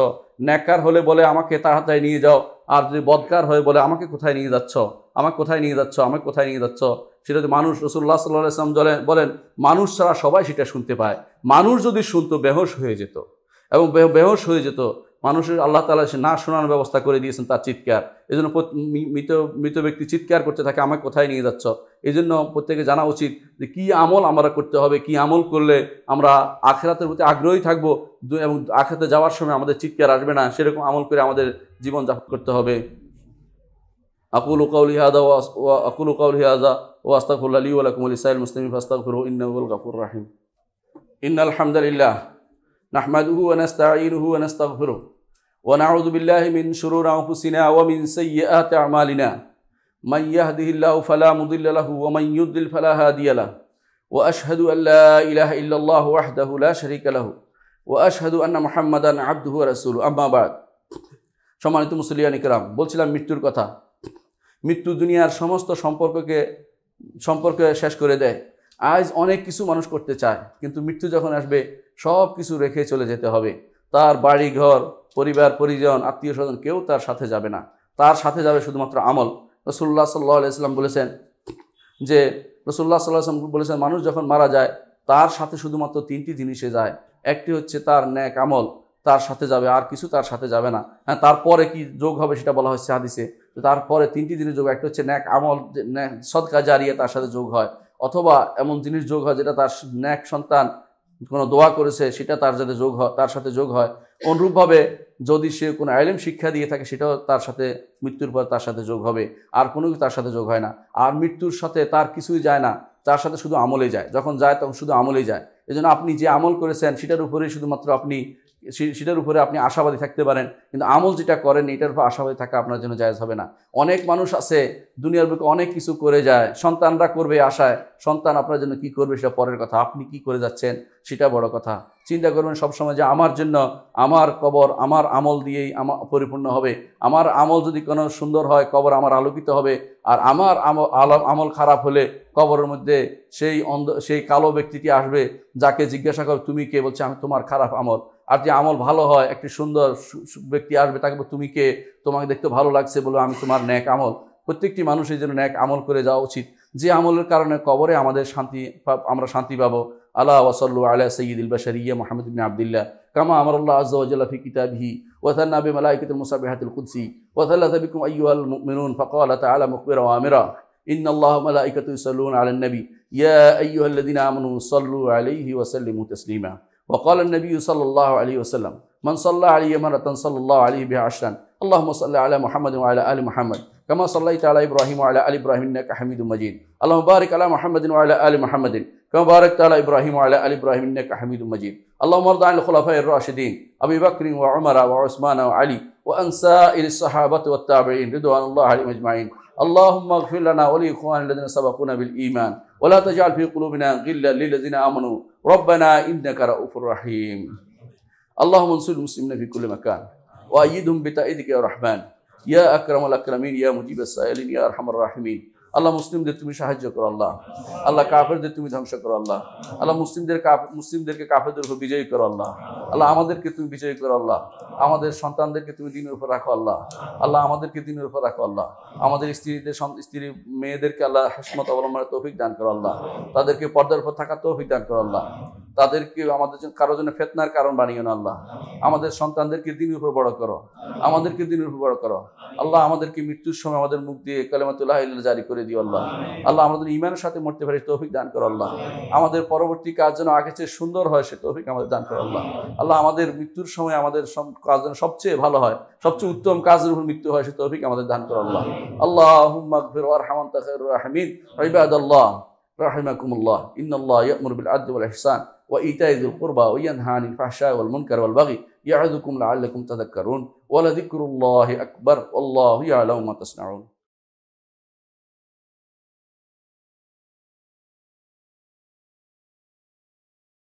নেককার হলে বলে আমাকে তাড়াতাড়ি নিয়ে যাও, আর যদি বদকার হয়ে বলে আমাকে কোথায় নিয়ে যাচ্ছ, আমাকে কোথায় নিয়ে যাচ্ছ। সেটা মানুষ, রাসূলুল্লাহ সাল্লাল্লাহু আলাইহি ওয়াসাল্লাম বলেন মানুষ ছাড়া সবাই সেটা শুনতে পায়। মানুষ যদি শুনতো বেহুশ হয়ে যেত, এবং বেহুশ হয়ে যেত। মানুষের আল্লাহ তাআলা সে না শোনার ব্যবস্থা করে দিয়েছেন তার চিৎকার। এই জন্য মৃত ব্যক্তি চিৎকার করতে থাকে আমাকে কোথায় নিয়ে যাচ্ছ। এই জন্য প্রত্যেকে জানা উচিত যে কী আমল আমরা করতে হবে, কী আমল করলে আমরা আখিরাতের প্রতি আগ্রহী থাকবো এবং আখিরাতে যাওয়ার সময় আমাদের চিৎকার আসবে না, সেরকম আমল করে আমাদের জীবন যাপন করতে হবে। আকুলু কাউলি হাযা ওয়া আস্তাগফিরুল্লাহ লি ওয়া লাকুম ওয়া লিসাইরিল মুসলিমিন ফাস্তাগফিরুহু ইন্নাহু হুয়াল গাফুরুর রাহিম। ইন্নাল হামদালিল্লাহ নাহমাদুহু ওয়া নাস্তাঈনুহু ওয়া নাস্তাগফিরুহু ওয়া নাউযু বিল্লাহি মিন শুরুরি আনফুসিনা ওয়া মিন সাইয়্যাতি আ'মালিনা মান ইয়াহদিহিল্লাহু ফালা মুদিল্লা লাহু ওয়া মান ইউদ্লিল ফালা হাদিয়া লাহু ওয়া আশহাদু আল লা ইলাহা ইল্লাল্লাহু ওয়াহদাহু লা শারীকা লাহু ওয়া আশহাদু আন্না মুহাম্মাদান আবদুহু ওয়া রাসূলুহু। আম্মা বা'দ। সম্মানিত মুসলিয়ান ইকরাম, বলছিলাম মৃত্যুর কথা। মৃত্যু দুনিয়ার সমস্ত সম্পর্ক শেষ করে দেয়। আজ অনেক কিছু মানুষ করতে চায়, কিন্তু মৃত্যু যখন আসবে সব কিছু রেখে চলে যেতে হবে। তার বাড়ি ঘর, পরিবার পরিজন, আত্মীয় স্বজন কেউ তার সাথে যাবে না, তার সাথে যাবে শুধুমাত্র আমল। রাসূলুল্লাহ সাল্লাল্লাহু আলাইহি ওয়াসাল্লাম বলেছেন যে রাসূলুল্লাহ সাল্লাল্লাহু আলাইহি ওয়াসাল্লাম বলেছেন, মানুষ যখন মারা যায় তার সাথে শুধুমাত্র 3টি জিনিসে যায়। একটি হচ্ছে তার নেক আমল তার সাথে যাবে, আর কিছু তার সাথে যাবে না। হ্যাঁ, তারপরে কি যোগ হবে সেটা বলা হচ্ছে হাদিসে। তারপরে 3টি জিনিস যোগ, একটা হচ্ছে নেক আমল, সদকা জারিয়া তার সাথে যোগ হয়, অথবা এমন জিনিস যোগ হয় যেটা তার নেক সন্তান কোনো দোয়া করেছে সেটা তার সাথে যোগ হয়, তার সাথে যোগ হয়। অনুরূপভাবে যদি সে কোনো ইলম শিক্ষা দিয়ে থাকে সেটাও তার সাথে মৃত্যুর পর তার সাথে যোগ হবে, আর কোনো কিছু তার সাথে যোগ হয় না। আর মৃত্যুর সাথে তার কিছুই যায় না, তার সাথে শুধু আমলেই যায়। যখন যায় তখন শুধু আমলেই যায়। এই জন্য আপনি যে আমল করেছেন সেটার উপরেই শুধুমাত্র সেটার উপরে আপনি আশাবাদী থাকতে পারেন, কিন্তু আমল যেটা করেন এটার উপর আশাবাদী থাকা আপনার জন্য জায়েজ হবে না। অনেক মানুষ আছে দুনিয়ার বুকে অনেক কিছু করে যায়, সন্তানরা করবে আশায়। সন্তান আপনার জন্য কি করবে সেটা পরের কথা, আপনি কি করে যাচ্ছেন সেটা বড় কথা। চিন্তা করবেন সবসময় যে আমার জন্য আমার কবর আমার আমল দিয়েই আমার পরিপূর্ণ হবে। আমার আমল যদি কোনো সুন্দর হয় কবর আমার আলোকিত হবে, আর আমার আমল খারাপ হলে কবরের মধ্যে সেই কালো ব্যক্তিটি আসবে, যাকে জিজ্ঞাসা করবে তুমি কে, বলছে আমি তোমার খারাপ আমল। আর যে আমল ভালো হয় একটি সুন্দর ব্যক্তি আসবে, তাকে তুমি কে, তোমাকে দেখতে ভালো লাগছে, বলবো আমি তোমার নেক আমল। প্রত্যেকটি মানুষের জন্য নেক আমল করে যাওয়া উচিত, যে আমলের কারণে কবরে আমরা শান্তি পাবো। আলা ওয়াসাল্লু আলা সাইয়্যিদিল বাশারিয়্যা মুহাম্মদ ইবনে আবদুল্লাহ কামা আমারাল্লাহু আযজা ওয়া জাল্লা ফি কিতাবিহি ওয়া থান্না বিমালাইকাতিল মুসাব্বিহাতিল কুদসি ওয়া থাল্লাথা বিকুম আইয়ুহাল মুমিনুন ফাকালা তাআলা মুখবিরা ওয়া আমিরা ইন্নাল্লাহা ওয়া মালাইকাতাহু ইউসাল্লুনা আলান নবী ইয়া আইয়ুহাল্লাযীনা আমানু সাল্লু আলাইহি ওয়া সাল্লিমু তাসলিমা وقال النبي صلى الله عليه وسلم من صلى عليه مرة صلى الله عليه بها عشرا اللهم صل على محمد وعلى آل محمد كما صليت على إبراهيم وعلى آل إبراهيم إنك حميد مجيد اللهم بارك على محمد وعلى آل محمد كما باركت على إبراهيم وعلى آل إبراهيم إنك حميد مجيد اللهم ارض عن الخلفاء الراشدين أبي بكر وعمر وعثمان وعلي وأن سائر الصحابة والتابعين رضوان الله عليهم أجمعين اللهم اغفر لنا ولإخواننا الذين سبقونا بالإيمان ولا تجعل في قلوبنا غلا للذين آمنوا ربنا إنك رؤوف رحيم اللهم انصر المسلمين في كل مكان وأيدهم بتأييدك يا رحمن يا أكرم الأكرمين يا مجيب السائلين يا أرحم الراحمين আল্লাহ মুসলিমদের তুমি সাহায্য করো আল্লাহ, আল্লাহ কাফেরদের তুমি ধ্বংস করো আল্লাহ, আল্লাহ মুসলিমদেরকে কাফেরদের উপর বিজয়ী করো আল্লাহ, আল্লাহ আমাদেরকে তুমি বিজয়ী করো আল্লাহ, আমাদের সন্তানদেরকে তুমি দ্বীনের উপর রাখো আল্লাহ, আল্লাহ আমাদেরকে দ্বীনের উপর রাখো আল্লাহ, আমাদের স্ত্রী মেয়েদেরকে আল্লাহ হিকমত অবলম্বনের তৌফিক দান করো আল্লাহ, তাদেরকে পর্দার উপর থাকার তৌফিক দান করো আল্লাহ, তাদেরকে আমাদের কারোর জন্য ফিতনার কারণ বানিও না আল্লাহ, আমাদের সন্তানদেরকে দ্বীনের উপর বড় করো, আমাদেরকে দ্বীনের উপর বড় করো আল্লাহ, আমাদেরকে মৃত্যুর সময় আমাদের মুখ দিয়ে কালিমাতুল লা ইলাহা ইল্লাল্লাহ জারি করে দিও আল্লাহ, আল্লাহ আমাদের ঈমানের সাথে মরতে পারি তৌফিক দান করো আল্লাহ, আমাদের পরবর্তী কাজ যেন আগে চেয়ে সুন্দর হয় সে তৌফিক আমাদের দান করো আল্লাহ, আল্লাহ আমাদের মৃত্যুর সময় আমাদের কাজ যেন সবচেয়ে ভালো হয়, সবচেয়ে উত্তম কাজের উপর মৃত্যু হয় সে তৌফিক আমাদের দান করো আল্লাহ। আল্লাহুম্মা আগফির ওয়ারহাম আনতা খায়রুর রাহিমিন ইবাদাল্লাহ রাহিমাকুমুল্লাহ ইন্নাল্লাহ ইয়া'মুরু বিল আদলি ওয়াল ইহসান ওয়া ইতা'i যিল কুরবা ওয়া ইয়ানহা আনিল ফাহশা'i ওয়াল মুনকার ওয়াল বাগি ইয়া'যুকুম লা'আল্লাকুম তাযাক্কারুন ওয়া লাযিকরুল্লাহি আকবার ওয়াল্লাহু ইয়া'লামু মা তাসনাউন।